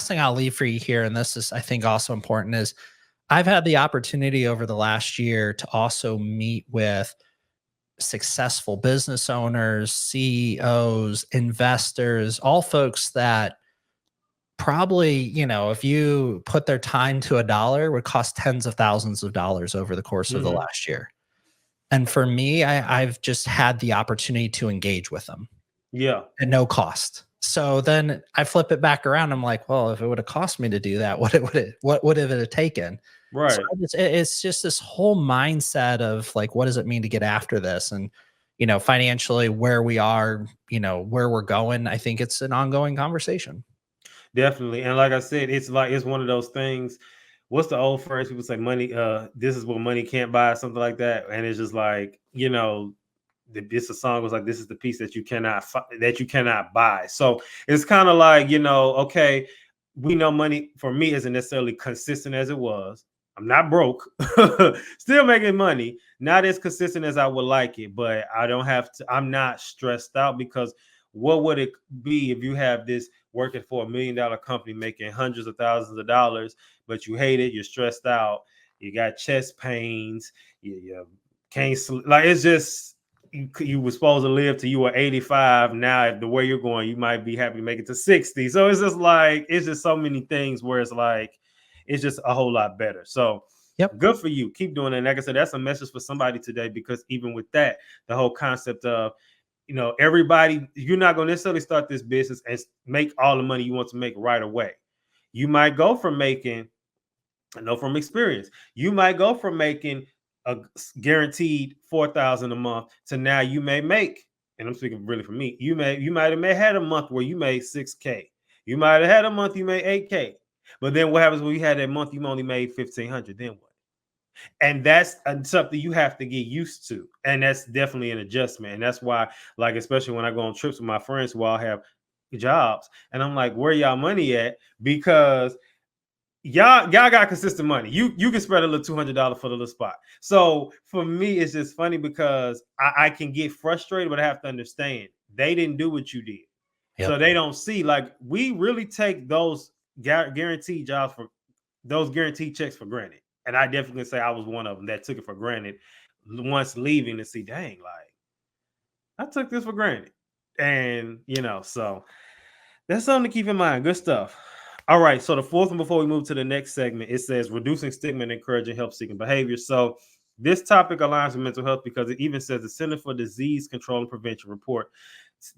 thing I'll leave for you here, and this is, I think, also important, is I've had the opportunity over the last year to also meet with successful business owners, CEOs, investors, all folks that probably, if you put their time to a dollar, would cost tens of thousands of dollars over the course of the Mhm. last year. And for me, I've just had the opportunity to engage with them Yeah. at no cost. So then I flip it back around. I'm like, well, if it would have cost me to do that, what would it have taken? So Right. it's just this whole mindset of, like, what does it mean to get after this? And, financially, where we are, where we're going, I think it's an ongoing conversation. Definitely. And like I said, it's like it's one of those things. What's the old phrase? People say money, this is what money can't buy, something like that. And it's just like, this a song was like, this is the piece that you cannot buy. So it's kind of like, okay, we know money for me isn't necessarily consistent as it was. I'm not broke, still making money, not as consistent as I would like it, but I don't have to, I'm not stressed out, because what would it be if you have this working for $1 million company making hundreds of thousands of dollars, but you hate it, you're stressed out, you got chest pains, you can't sleep. Like, it's just, you were supposed to live till you were 85. Now, if the way you're going, you might be happy to make it to 60. So it's just like, it's just so many things where it's like, it's just a whole lot better. So Yep. good for you. Keep doing it. And like I said, that's a message for somebody today, because even with that, the whole concept of, everybody, you're not going to necessarily start this business and make all the money you want to make right away. You might go from making, I know from experience, you might go from making a guaranteed 4,000 a month to now you may make, and I'm speaking really for me, you might have had a month where you made 6K. You might have had a month you made 8K. But then what happens when you had that month you only made 1,500? Then what? And that's something you have to get used to, and that's definitely an adjustment. And that's why, like, especially when I go on trips with my friends who all have jobs, and I'm like, where y'all money at? Because y'all got consistent money. You can spread a little $200 for the little spot. So for me, it's just funny because I can get frustrated, but I have to understand they didn't do what you did. Yep. So they don't see, like, we really take those guaranteed jobs for those guaranteed checks for granted. And I definitely say I was one of them that took it for granted once leaving, to see, dang, like, I took this for granted. And, so that's something to keep in mind. Good stuff. All right. So the fourth one, before we move to the next segment, it says reducing stigma and encouraging help-seeking behavior. So this topic aligns with mental health because it even says the Center for Disease Control and Prevention report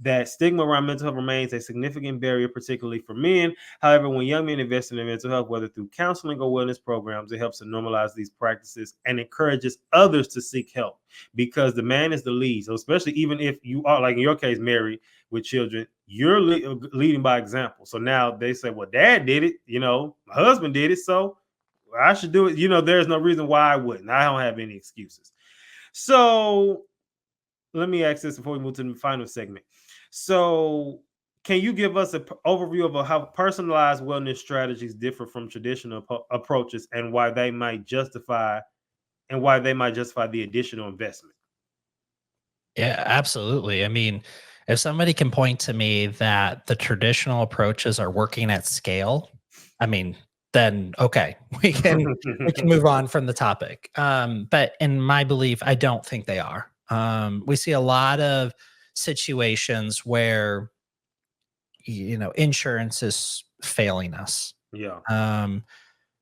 that stigma around mental health remains a significant barrier, particularly for men. However, when young men invest in their mental health, whether through counseling or wellness programs, it helps to normalize these practices and encourages others to seek help, because the man is the lead. So especially even if you are, like in your case, married with children, you're leading by example. So now they say, well, dad did it, my husband did it, so I should do it. There's no reason why I wouldn't. I don't have any excuses. So let me ask this before we move to the final segment. So can you give us an overview of how personalized wellness strategies differ from traditional approaches, and why they might justify the additional investment? Yeah, absolutely. I mean, if somebody can point to me that the traditional approaches are working at scale, I mean, then okay, we can move on from the topic. But in my belief, I don't think they are. We see a lot of situations where insurance is failing us. Yeah. Um,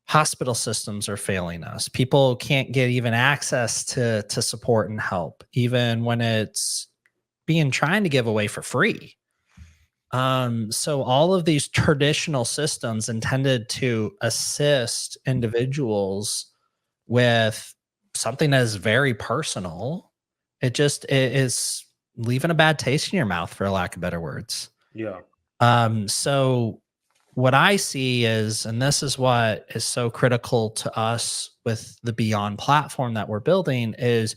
Hospital systems are failing us. People can't get even access to support and help, even when it's being trying to give away for free. So all of these traditional systems intended to assist individuals with something that is very personal, it is leaving a bad taste in your mouth, for lack of better words. Yeah. So what I see is, and this is what is so critical to us with the Beyond platform that we're building, is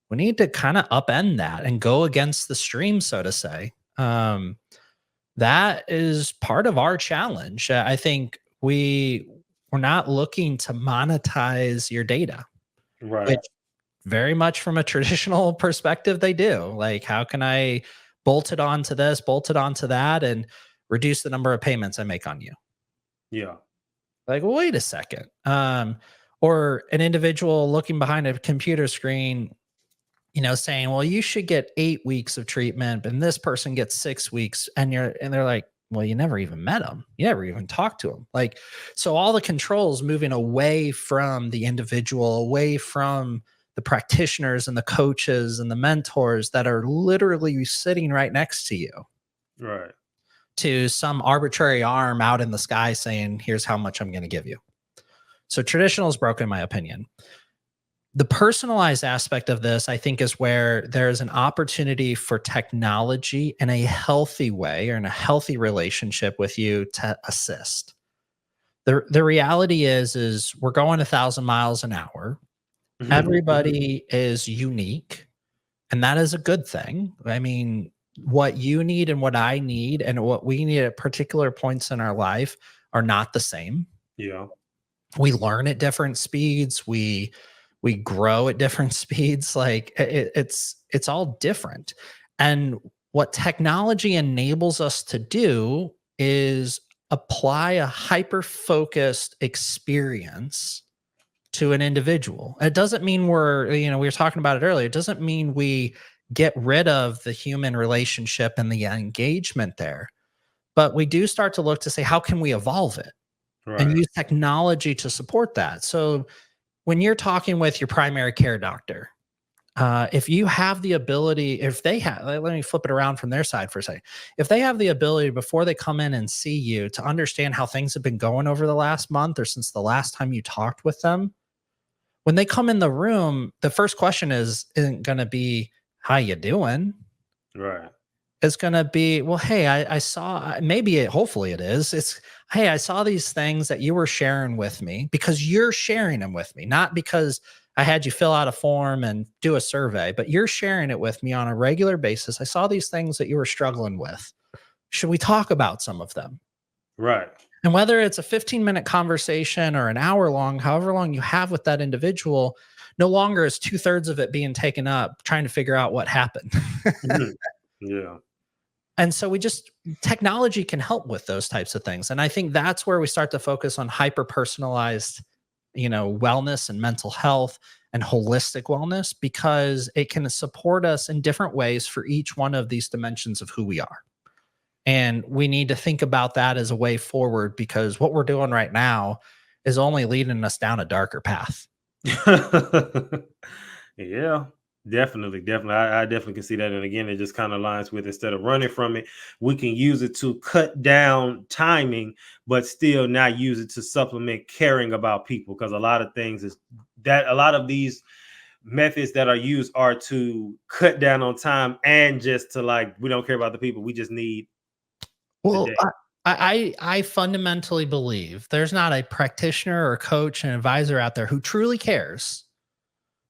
we need to kind of upend that and go against the stream, so to say. That is part of our challenge. I think we're not looking to monetize your data, Right. which very much from a traditional perspective they do. Like, how can I bolt it onto this, bolt it onto that, and reduce the number of payments I make on you? Yeah. Like, well, wait a second. Or an individual looking behind a computer screen, saying, well, you should get 8 weeks of treatment, and this person gets 6 weeks. And they're like, well, you never even met them. You never even talked to them. Like, so all the controls moving away from the individual, away from the practitioners and the coaches and the mentors that are literally sitting right next to you, Right. to some arbitrary arm out in the sky saying, here's how much I'm going to give you. So traditional is broken, in my opinion. The personalized aspect of this, I think, is where there's an opportunity for technology in a healthy way, or in a healthy relationship with you, to assist. The reality is we're going 1,000 miles an hour. Everybody is unique, and that is a good thing. I mean, what you need and what I need and what we need at particular points in our life are not the same. Yeah. We learn at different speeds. We grow at different speeds. Like, it's all different. And what technology enables us to do is apply a hyper focused experience to an individual. It doesn't mean we were talking about it earlier. It doesn't mean we get rid of the human relationship and the engagement there, but we do start to look to say, how can we evolve it and Right. use technology to support that? So when you're talking with your primary care doctor, if you have the ability, if they have, let me flip it around from their side for a second. If they have the ability before they come in and see you to understand how things have been going over the last month or since the last time you talked with them, when they come in the room, the first question isn't going to be, how you doing? Right. It's going to be, well, hey, I saw, hopefully it is. It's, hey, I saw these things that you were sharing with me, because you're sharing them with me, not because I had you fill out a form and do a survey, but you're sharing it with me on a regular basis. I saw these things that you were struggling with. Should we talk about some of them? Right. And whether it's a 15-minute conversation or an hour long, however long you have with that individual, no longer is 2/3 of it being taken up trying to figure out what happened. Yeah. And so technology can help with those types of things. And I think that's where we start to focus on hyper personalized, wellness and mental health and holistic wellness, because it can support us in different ways for each one of these dimensions of who we are. And we need to think about that as a way forward, because what we're doing right now is only leading us down a darker path. Yeah. Definitely, definitely. I definitely can see that. And again, it just kind of aligns with, instead of running from it, we can use it to cut down timing, but still not use it to supplement caring about people. Because a lot of things is that a lot of these methods that are used are to cut down on time and just to, like, we don't care about the people. We just need the Well, day. I fundamentally believe there's not a practitioner or coach and advisor out there who truly cares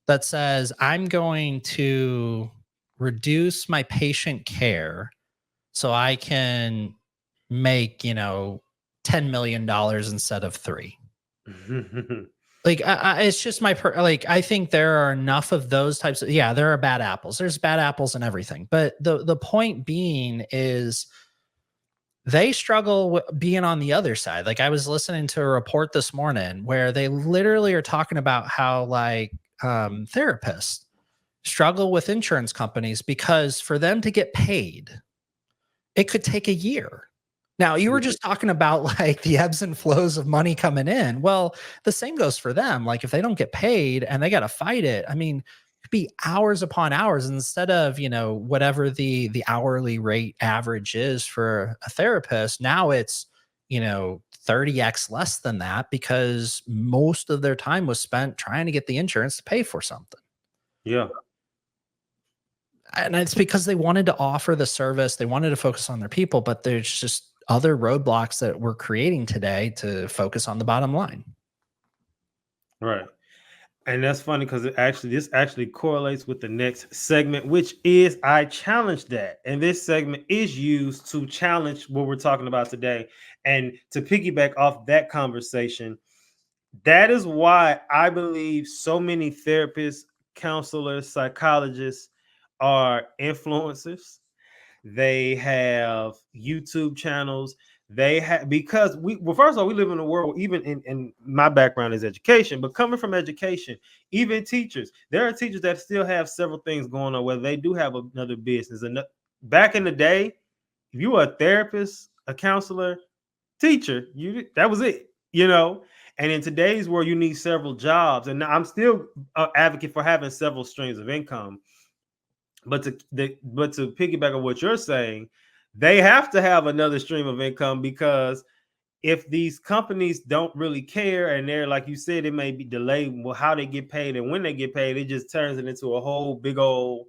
that says, I'm going to reduce my patient care so I can make, $10 million instead of three. Like, it's just like, I think there are enough of those types of, yeah, there are bad apples. There's bad apples and everything. But the point being is, they struggle being on the other side. Like, I was listening to a report this morning where they literally are talking about how, like, therapists struggle with insurance companies because for them to get paid, it could take a year. Now, you were just talking about like the ebbs and flows of money coming in. Well, the same goes for them. Like, if they don't get paid and they got to fight it, I mean, it could be hours upon hours instead of, whatever the hourly rate average is for a therapist. Now it's, 30x less than that because most of their time was spent trying to get the insurance to pay for something. Yeah. And it's because they wanted to offer the service, they wanted to focus on their people, but there's just other roadblocks that we're creating today to focus on the bottom line. Right. And that's funny because this actually correlates with the next segment, which is I challenge that. And this segment is used to challenge what we're talking about today. And to piggyback off that conversation, that is why I believe so many therapists, counselors, psychologists are influencers. They have YouTube channels. They have, because first of all, we live in a world, even in my background is education, but coming from education, even teachers, there are teachers that still have several things going on, whether they do have another business. And back in the day, if you were a therapist, a counselor, teacher, that was it, And in today's world, you need several jobs. And I'm still an advocate for having several streams of income. But to piggyback on what you're saying, they have to have another stream of income, because if these companies don't really care, and they're, like you said, it may be delayed, well, how they get paid and when they get paid, it just turns it into a whole big old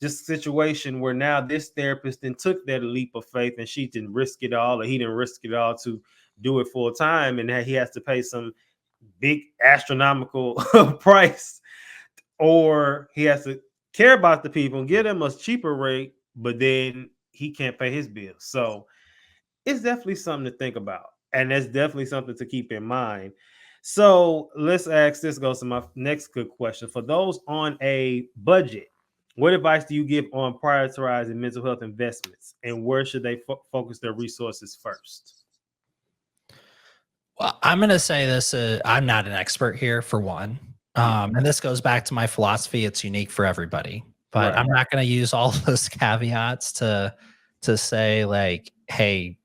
just situation where now this therapist then took that leap of faith, and she didn't risk it all, or he didn't risk it all to do it full time, and he has to pay some big astronomical price, or he has to care about the people and get them a cheaper rate, but then he can't pay his bills. So it's definitely something to think about. And that's definitely something to keep in mind. So let's ask this, goes to my next good question. For those on a budget, what advice do you give on prioritizing mental health investments, and where should they focus their resources first? Well, I'm going to say this. I'm not an expert here, for one. And this goes back to my philosophy. It's unique for everybody, but I'm not going to use all those caveats to say, like, hey,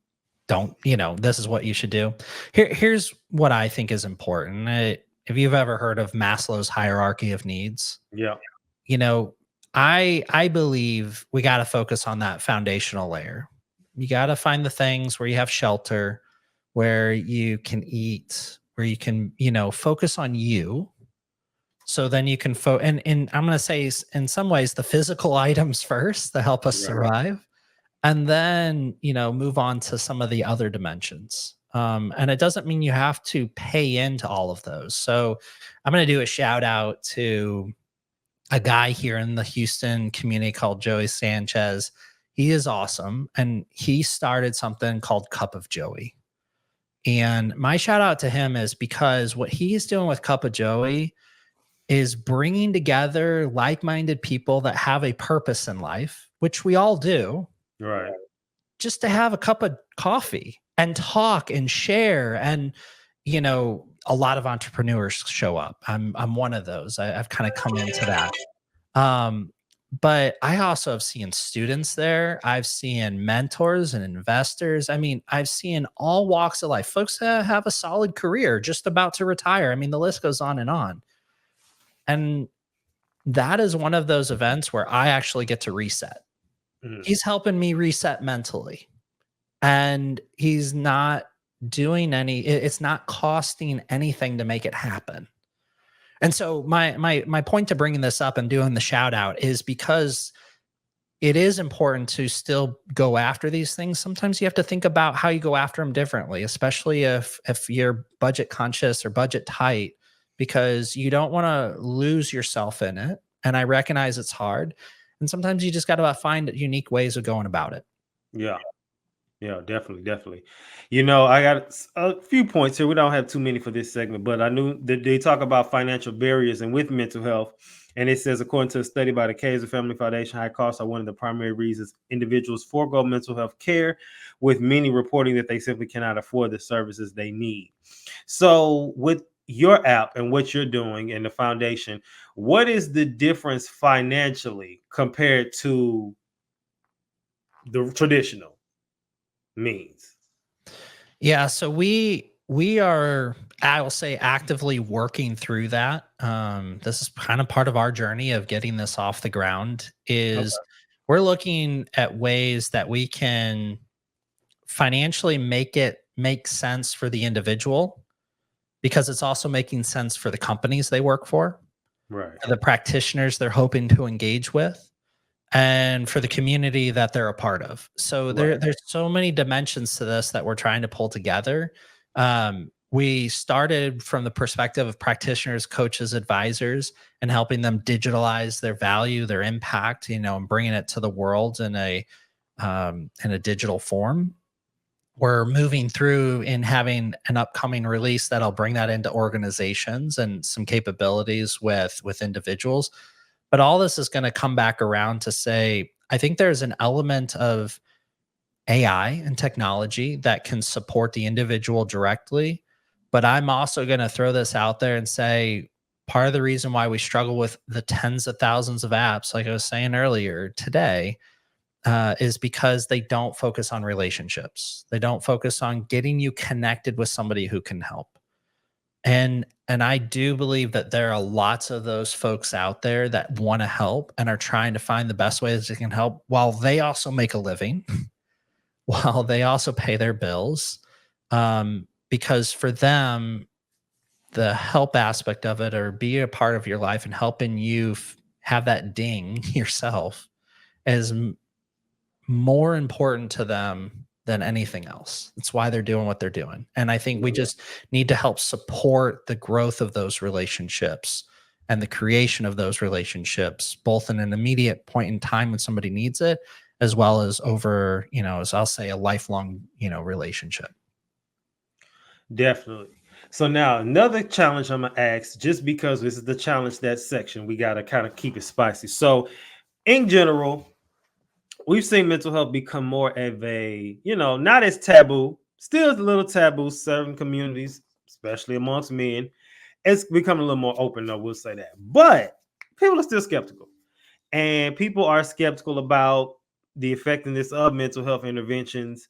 don't, this is what you should do. Here's what I think is important. If you've ever heard of Maslow's hierarchy of needs, Yeah. I believe we got to focus on that foundational layer. You got to find the things where you have shelter, where you can eat, where you can, focus on you. So then you can and I'm going to say, in some ways, the physical items first to help us survive, and then, move on to some of the other dimensions. And it doesn't mean you have to pay into all of those. So I'm going to do a shout out to a guy here in the Houston community called Joey Sanchez. He is awesome. And he started something called Cup of Joey. And my shout out to him is because what he's doing with Cup of Joey is bringing together like-minded people that have a purpose in life, which we all do. Right. Just to have a cup of coffee and talk and share. And, a lot of entrepreneurs show up. I'm one of those. I've kind of come into that. But I also have seen students there. I've seen mentors and investors. I mean, I've seen all walks of life, folks that have a solid career, just about to retire. I mean, the list goes on. And that is one of those events where I actually get to reset. Mhm. He's helping me reset mentally, and he's not doing it's not costing anything to make it happen. And so my point to bringing this up and doing the shout out is because it is important to still go after these things. Sometimes you have to think about how you go after them differently, especially if you're budget conscious or budget tight, because you don't want to lose yourself in it. And I recognize it's hard. And sometimes you just got to find unique ways of going about it. Yeah. Yeah, definitely, definitely. You know, I got a few points here. We don't have too many for this segment, but I knew that they talk about financial barriers and with mental health. And it says, according to a study by the Kaiser Family Foundation, high costs are one of the primary reasons individuals forego mental health care, with many reporting that they simply cannot afford the services they need. So, with your app and what you're doing and the foundation, what is the difference financially compared to the traditional means? Yeah, so we are, I will say, actively working through that. This is kind of part of our journey of getting this off the ground. Is we're looking at ways that we can financially make it make sense for the individual, because it's also making sense for the companies they work Right. for the practitioners they're hoping to engage with, and for the community that they're a part of. So Right. there's so many dimensions to this that we're trying to pull together. We started from the perspective of practitioners, coaches, advisors, and helping them digitalize their value, their impact, and bringing it to the world in a digital form. We're moving through in having an upcoming release that'll bring that into organizations and some capabilities with individuals. But all this is going to come back around to say, I think there's an element of AI and technology that can support the individual directly. But I'm also going to throw this out there and say, part of the reason why we struggle with the tens of thousands of apps, like I was saying earlier today, is because they don't focus on relationships. They don't focus on getting you connected with somebody who can help. And I do believe that there are lots of those folks out there that want to help and are trying to find the best ways they can help while they also make a living, while they also pay their bills. Because for them, the help aspect of it, or be a part of your life and helping you have that ding yourself, is more important to them than anything else. That's why they're doing what they're doing. And I think we just need to help support the growth of those relationships and the creation of those relationships, both in an immediate point in time when somebody needs it, as well as over, as I'll say, a lifelong, relationship. Definitely. So now another challenge I'm gonna ask, just because this is the challenge that section, we gotta kind of keep it spicy. So in general, we've seen mental health become more of a, not as taboo, still a little taboo, certain communities, especially amongst men. It's becoming a little more open, though, we'll say that. But people are still skeptical. And people are skeptical about the effectiveness of mental health interventions.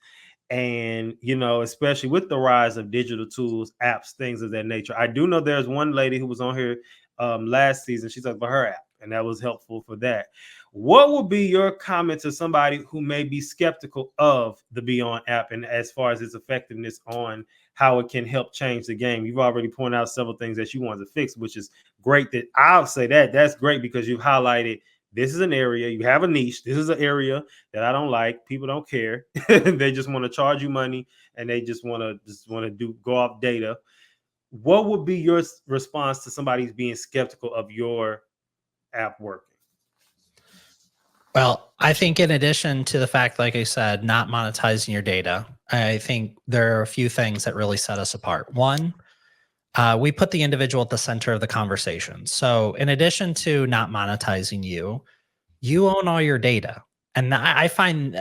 And, especially with the rise of digital tools, apps, things of that nature. I do know there's one lady who was on here last season. She talked about her app, and that was helpful for that. What would be your comment to somebody who may be skeptical of the Beyond app and as far as its effectiveness on how it can help change the game? You've already pointed out several things that you want to fix, which is great. That I'll say that's great because you've highlighted this is an area, you have a niche. This is an area that I don't like. People don't care. They just want to charge you money and they just want to do go off data. What would be your response to somebody who's being skeptical of your app working? Well, I think in addition to the fact, like I said, not monetizing your data, I think there are a few things that really set us apart. One, we put the individual at the center of the conversation. So, in addition to not monetizing you, you own all your data. And I find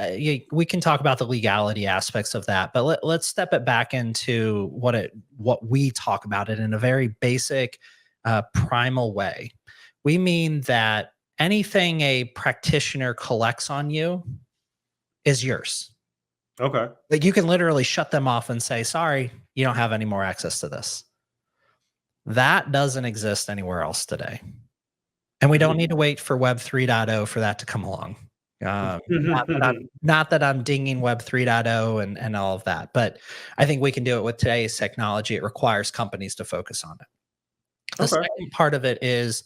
we can talk about the legality aspects of that, but let's step it back into what we talk about it in a very basic, primal way. We mean that anything a practitioner collects on you is yours. Okay. Like, you can literally shut them off and say, sorry, you don't have any more access to this. That doesn't exist anywhere else today. And we don't need to wait for Web 3.0 for that to come along. Not that I'm dinging Web 3.0 and all of that, but I think we can do it with today's technology. It requires companies to focus on it. The Okay. second part of it is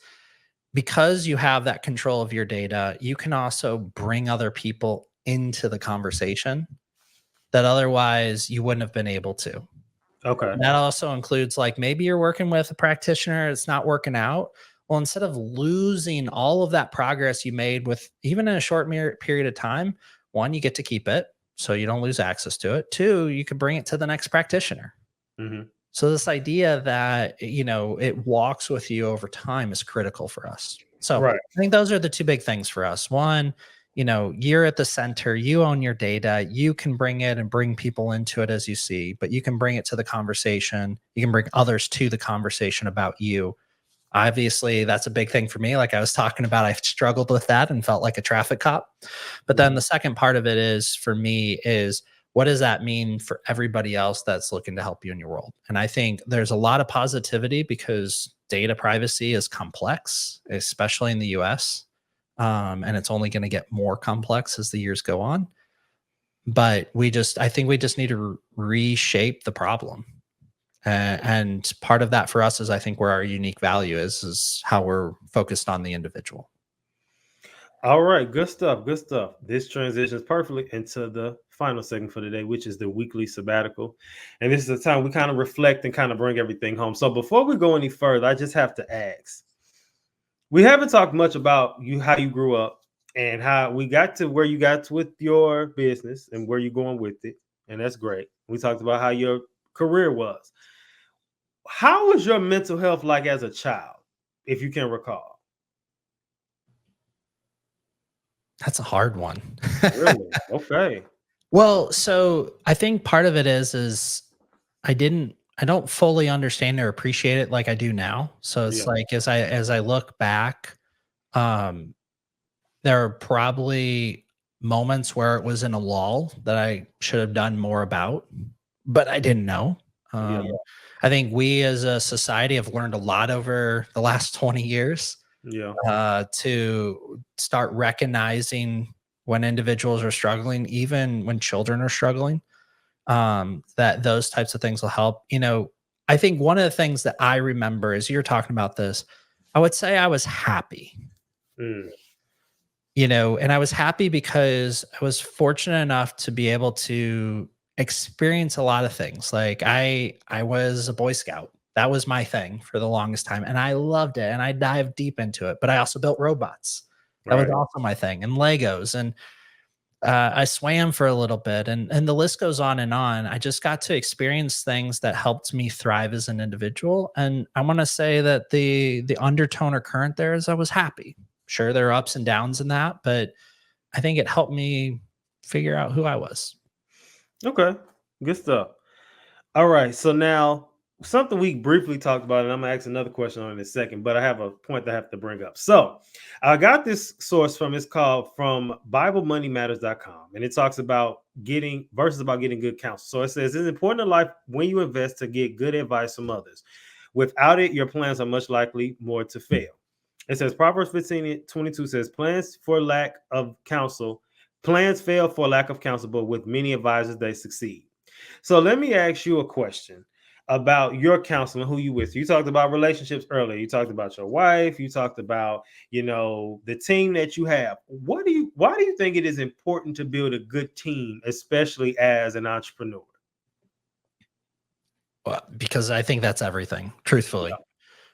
because you have that control of your data, you can also bring other people into the conversation that otherwise you wouldn't have been able to. Okay. That also includes like maybe you're working with a practitioner, it's not working out. Well, instead of losing all of that progress you made with even in a short period of time, one, you get to keep it so you don't lose access to it. Two, you could bring it to the next practitioner. Mhm. So this idea that it walks with you over time is critical for us. So Right. I think those are the two big things for us. One, you're at the center, you own your data, you can bring it and bring people into it as you see, but you can bring it to the conversation. You can bring others to the conversation about you. Obviously, that's a big thing for me. Like I was talking about, I've struggled with that and felt like a traffic cop. But then the second part of it is for me is what does that mean for everybody else that's looking to help you in your world? And I think there's a lot of positivity because data privacy is complex, especially in the US. And it's only going to get more complex as the years go on. But I think we just need to reshape the problem. And part of that for us is I think where our unique value is how we're focused on the individual. All right, good stuff. Good stuff. This transitions perfectly into the final segment for today, which is the weekly sabbatical. And this is the time we kind of reflect and kind of bring everything home. So before we go any further, I just have to ask. We haven't talked much about how you grew up and how we got to where you got to with your business and where you're going with it. And that's great. We talked about how your career was. How was your mental health like as a child, if you can recall? That's a hard one. Really? Okay. Well, so I think part of it is I don't fully understand or appreciate it like I do now. So it's Yeah. like as I look back, um, there are probably moments where it was in a lull that I should have done more about, but I didn't know. Yeah. I think we as a society have learned a lot over the last 20 years Yeah. to start recognizing when individuals are struggling, even when children are struggling, that those types of things will help. I think one of the things that I remember as you're talking about this, I would say I was happy, Mm. and I was happy because I was fortunate enough to be able to experience a lot of things. Like I was a Boy Scout. That was my thing for the longest time. And I loved it. And I dived deep into it. But I also built robots. That was Right. also my thing. And Legos. And I swam for a little bit. And the list goes on and on. I just got to experience things that helped me thrive as an individual. And I want to say that the undertone or current there is I was happy. Sure, there are ups and downs in that, but I think it helped me figure out who I was. Okay. Good stuff. All right. So now something we briefly talked about, and I'm gonna ask another question on it in a second, but I have a point that I have to bring up. So I got this source it's called from BibleMoneyMatters.com, and it talks about getting verses about getting good counsel. So it says it's important in life when you invest to get good advice from others. Without it, your plans are much likely more to fail. It says Proverbs 15:22 says, plans fail for lack of counsel, but with many advisors, they succeed. So let me ask you a question about your counseling, who you with. You talked about relationships earlier. You talked about your wife. You talked about, the team that you have. Why do you think it is important to build a good team, especially as an entrepreneur? Well, because I think that's everything, truthfully.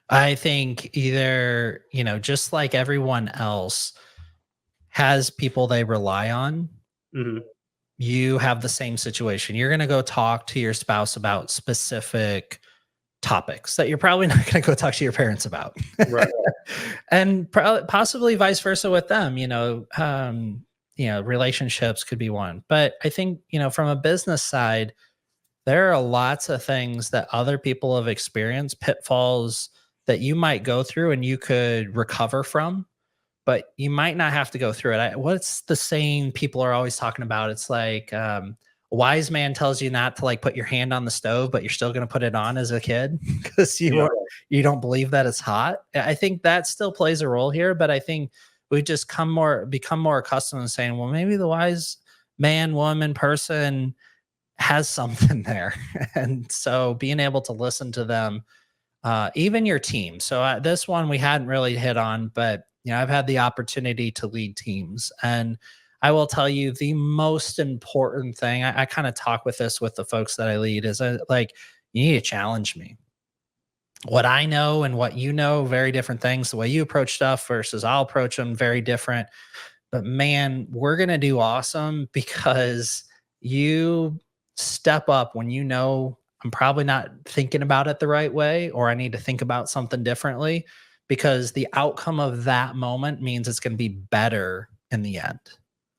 I think either, just like everyone else has people they rely on, Hmm. you have the same situation. You're going to go talk to your spouse about specific topics that you're probably not going to go talk to your parents about. Right. And possibly vice versa with them, relationships could be one. But I think, from a business side, there are lots of things that other people have experienced, pitfalls that you might go through and you could recover from, but you might not have to go through it. What's the saying people are always talking about? It's like a wise man tells you not to like put your hand on the stove, but you're still going to put it on as a kid because Yeah. you don't believe that it's hot. I think that still plays a role here, but I think we just become more accustomed to saying, well, maybe the wise man, woman, person has something there. And so being able to listen to them, even your team. So this one we hadn't really hit on, but I've had the opportunity to lead teams, and I will tell you the most important thing. I kind of talk with this with the folks that I lead is like, you need to challenge me. What I know and what you know, very different things. The way you approach stuff versus I'll approach them, very different. But man, we're going to do awesome because you step up when you know I'm probably not thinking about it the right way, or I need to think about something differently, because the outcome of that moment means it's going to be better in the end.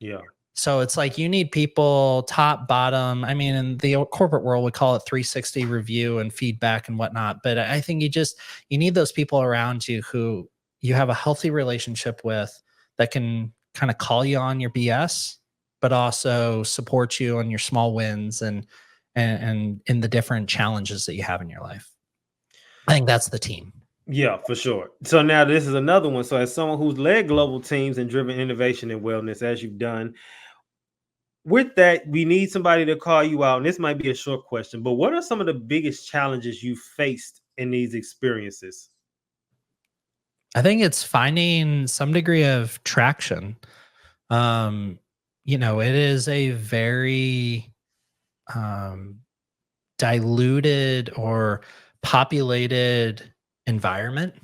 Yeah. So it's like you need people top, bottom. I mean, in the corporate world, we call it 360 review and feedback and whatnot. But I think you need those people around you who you have a healthy relationship with, that can kind of call you on your BS, but also support you on your small wins and in the different challenges that you have in your life. I think that's the team. Yeah, for sure. So now this is another one. So as someone who's led global teams and driven innovation and wellness, as you've done, with that, we need somebody to call you out. And this might be a short question, but what are some of the biggest challenges you faced in these experiences? I think it's finding some degree of traction. Um, it is a very um, diluted or populated environment,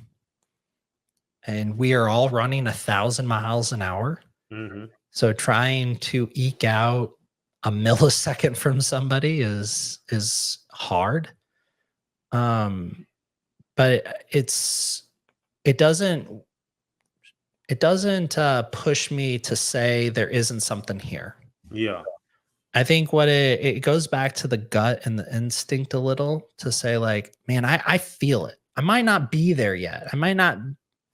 and we are all running 1,000 miles an hour. Mm-hmm. So trying to eke out a millisecond from somebody is hard. But it doesn't push me to say there isn't something here. Yeah. I think what it goes back to the gut and the instinct a little, to say like, man, I feel it. I might not be there yet. I might not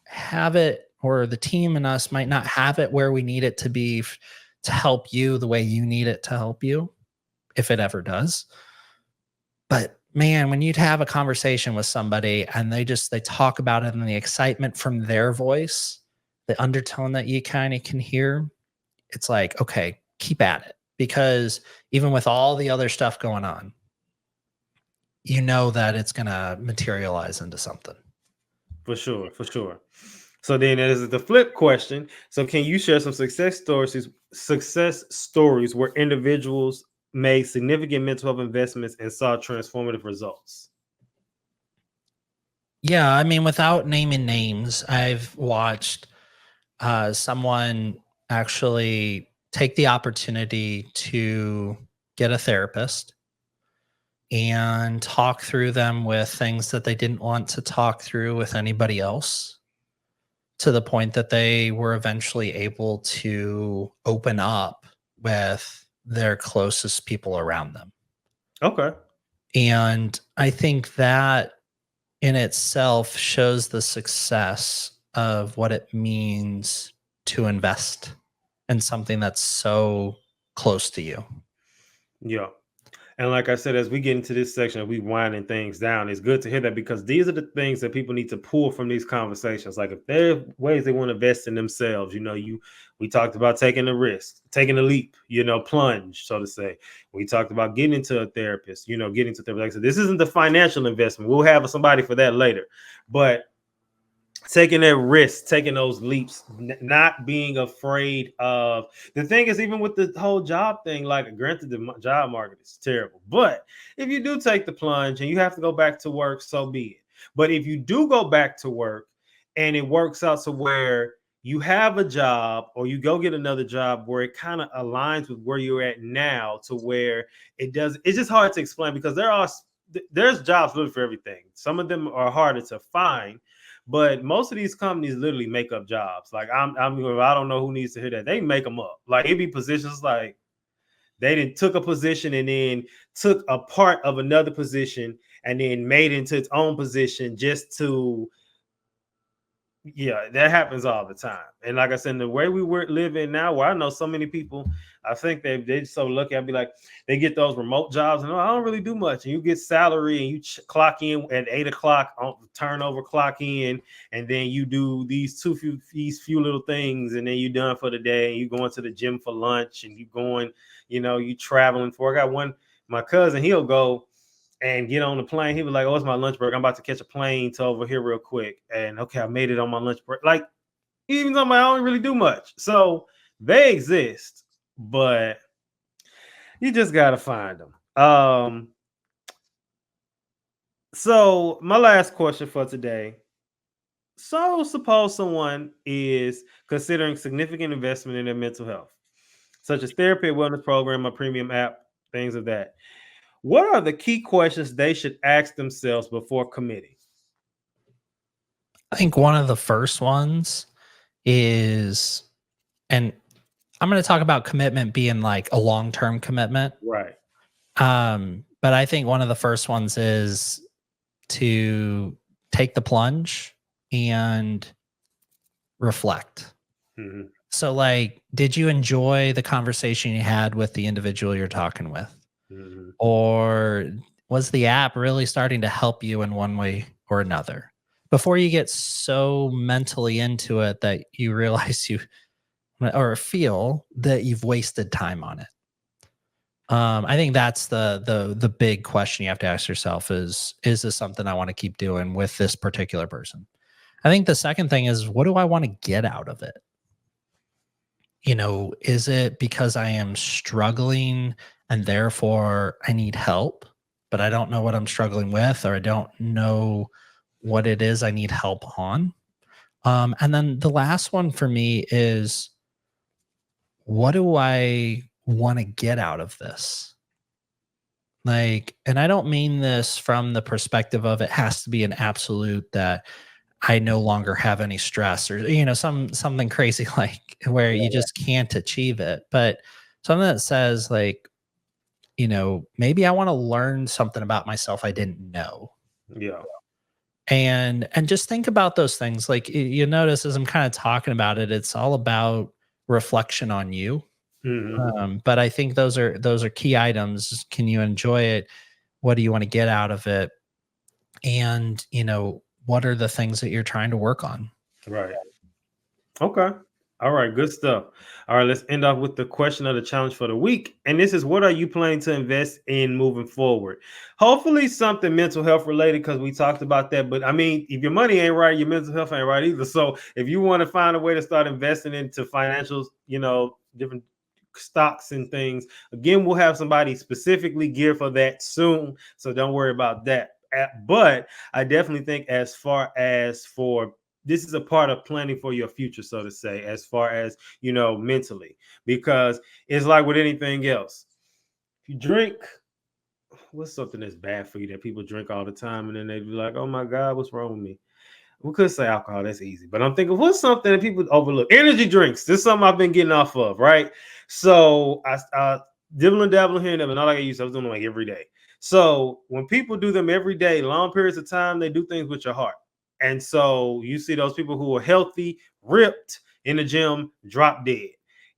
have it, or the team and us might not have it where we need it to be to help you the way you need it to help you, if it ever does. But man, when you'd have a conversation with somebody and they talk about it, and the excitement from their voice, the undertone that you kind of can hear, it's like, okay, keep at it. Because even with all the other stuff going on, you know that it's going to materialize into something. For sure, for sure. So then there's the flip question. So can you share some success stories where individuals made significant mental health investments and saw transformative results? Yeah, I mean, without naming names, I've watched someone actually take the opportunity to get a therapist and talk through them with things that they didn't want to talk through with anybody else, to the point that they were eventually able to open up with their closest people around them. Okay. And I think that in itself shows the success of what it means to invest in something that's so close to you. Yeah. And like I said, as we get into this section, we winding things down. It's good to hear that, because these are the things that people need to pull from these conversations. Like if there are ways they want to invest in themselves, we talked about taking a risk, taking a leap, plunge, so to say. We talked about getting into a therapist, getting to therapist. Like I said, this isn't the financial investment. We'll have somebody for that later, but taking that risk, taking those leaps, not being afraid of the thing is, even with the whole job thing, like granted, the job market is terrible, but if you do take the plunge and you have to go back to work, so be it. But if you do go back to work and it works out to where you have a job, or you go get another job where it kind of aligns with where you're at now, to where it's just hard to explain, because there's jobs literally for everything. Some of them are harder to find, but most of these companies literally make up jobs. Like I don't know who needs to hear that. They make them up. Like it'd be positions like they didn't took a position and then took a part of another position and then made it into its own position just to Yeah, that happens all the time. And like I said, the way we were living now, where I know so many people, I think they so lucky. I'd be like, they get those remote jobs, and I don't really do much. And you get salary, and you clock in at 8 o'clock on the turnover, clock in, and then you do these few little things, and then you're done for the day. And you going to the gym for lunch, and you going, you traveling for. I got my cousin, he'll go and get on the plane. He was like, "Oh, it's my lunch break. I'm about to catch a plane to over here real quick." And okay, I made it on my lunch break. Like, even though I don't really do much. So they exist, but you just gotta find them. So my last question for today. So suppose someone is considering significant investment in their mental health, such as therapy, wellness program, a premium app, things of that. What are the key questions they should ask themselves before committing? I think one of the first ones is, and I'm going to talk about commitment being like a long-term commitment. Right. But I think one of the first ones is to take the plunge and reflect. Mm-hmm. So, like, did you enjoy the conversation you had with the individual you're talking with? Mm-hmm. Or was the app really starting to help you in one way or another? Before you get so mentally into it that you realize you or feel that you've wasted time on it. I think that's the big question you have to ask yourself is this something I want to keep doing with this particular person? I think the second thing is, what do I want to get out of it? Is it because I am struggling and therefore I need help, but I don't know what I'm struggling with, or I don't know what it is I need help on? And then the last one for me is, what do I want to get out of this? Like, and I don't mean this from the perspective of it has to be an absolute that I no longer have any stress, or something crazy like where you just can't achieve it, but something that says like, maybe I want to learn something about myself I didn't know. Yeah. And just think about those things. Like, you notice as I'm kind of talking about it, it's all about reflection on you. Mm-hmm. But I think those are key items. Can you enjoy it? What do you want to get out of it? And what are the things that you're trying to work on? Right. Okay. All right. Good stuff. All right. Let's end off with the question of the challenge for the week. And this is, what are you planning to invest in moving forward? Hopefully something mental health related, because we talked about that. But I mean, if your money ain't right, your mental health ain't right either. So if you want to find a way to start investing into financials, different stocks and things, again, we'll have somebody specifically geared for that soon. So don't worry about that. But I definitely think, as far as for this is a part of planning for your future, so to say, as far as mentally, because it's like with anything else. If you drink, what's something that's bad for you that people drink all the time, and then they be like, "Oh my God, what's wrong with me?" We could say alcohol, that's easy, but I'm thinking, what's something that people overlook? Energy drinks. This is something I've been getting off of, right? So I dibble and dabble here and there, but not like I used to. I was doing them like every day. So when people do them every day, long periods of time, they do things with your heart. And so you see those people who are healthy, ripped in the gym, drop dead.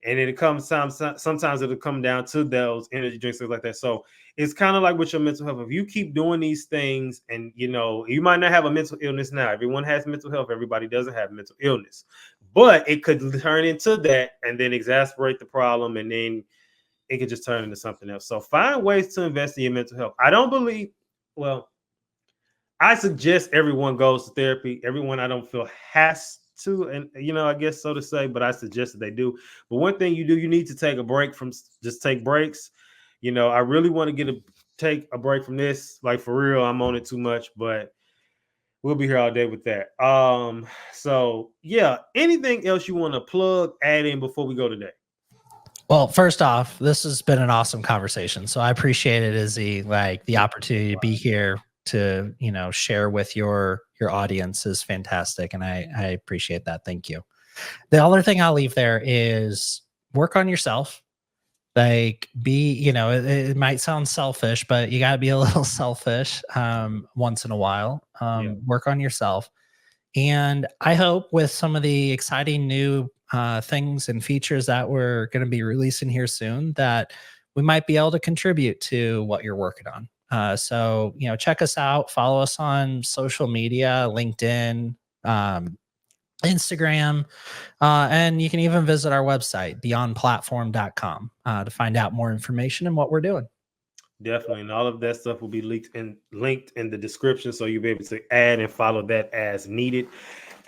And it comes sometimes it'll come down to those energy drinks, things like that. So it's kind of like with your mental health. If you keep doing these things, and you might not have a mental illness now. Everyone has mental health. Everybody doesn't have mental illness, but it could turn into that and then exacerbate the problem, and then it could just turn into something else. So find ways to invest in your mental health. I suggest everyone goes to therapy. Everyone, I don't feel, has to, and I guess so to say, but I suggest that they do. But one thing you do, you need to take a break from, just take breaks. I really want to take a break from this. Like, for real, I'm on it too much, but we'll be here all day with that. So yeah, anything else you want to plug, add in before we go today? Well, first off, this has been an awesome conversation. So I appreciate it, Izzy. Like, the opportunity to be here to, share with your audience is fantastic. And I appreciate that. Thank you. The other thing I'll leave there is work on yourself. Like, it might sound selfish, but you gotta be a little selfish once in a while. Yeah. Work on yourself. And I hope with some of the exciting new things and features that we're going to be releasing here soon, that we might be able to contribute to what you're working on. So, check us out, follow us on social media, LinkedIn, um, Instagram, and you can even visit our website, beyondplatform.com, to find out more information and what we're doing. Definitely. And all of that stuff will be linked in the description. So you'll be able to add and follow that as needed.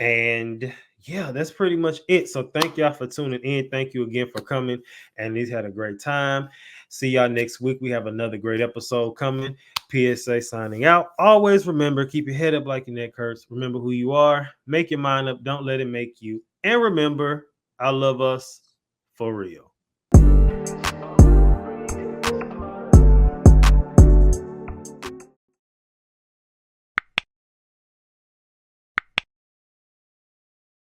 And yeah, that's pretty much it. So thank y'all for tuning in. Thank you again for coming. And he's had a great time. See y'all next week. We have another great episode coming. PSA signing out. Always remember, keep your head up like your neck hurts. Remember who you are. Make your mind up. Don't let it make you. And remember, I love us for real.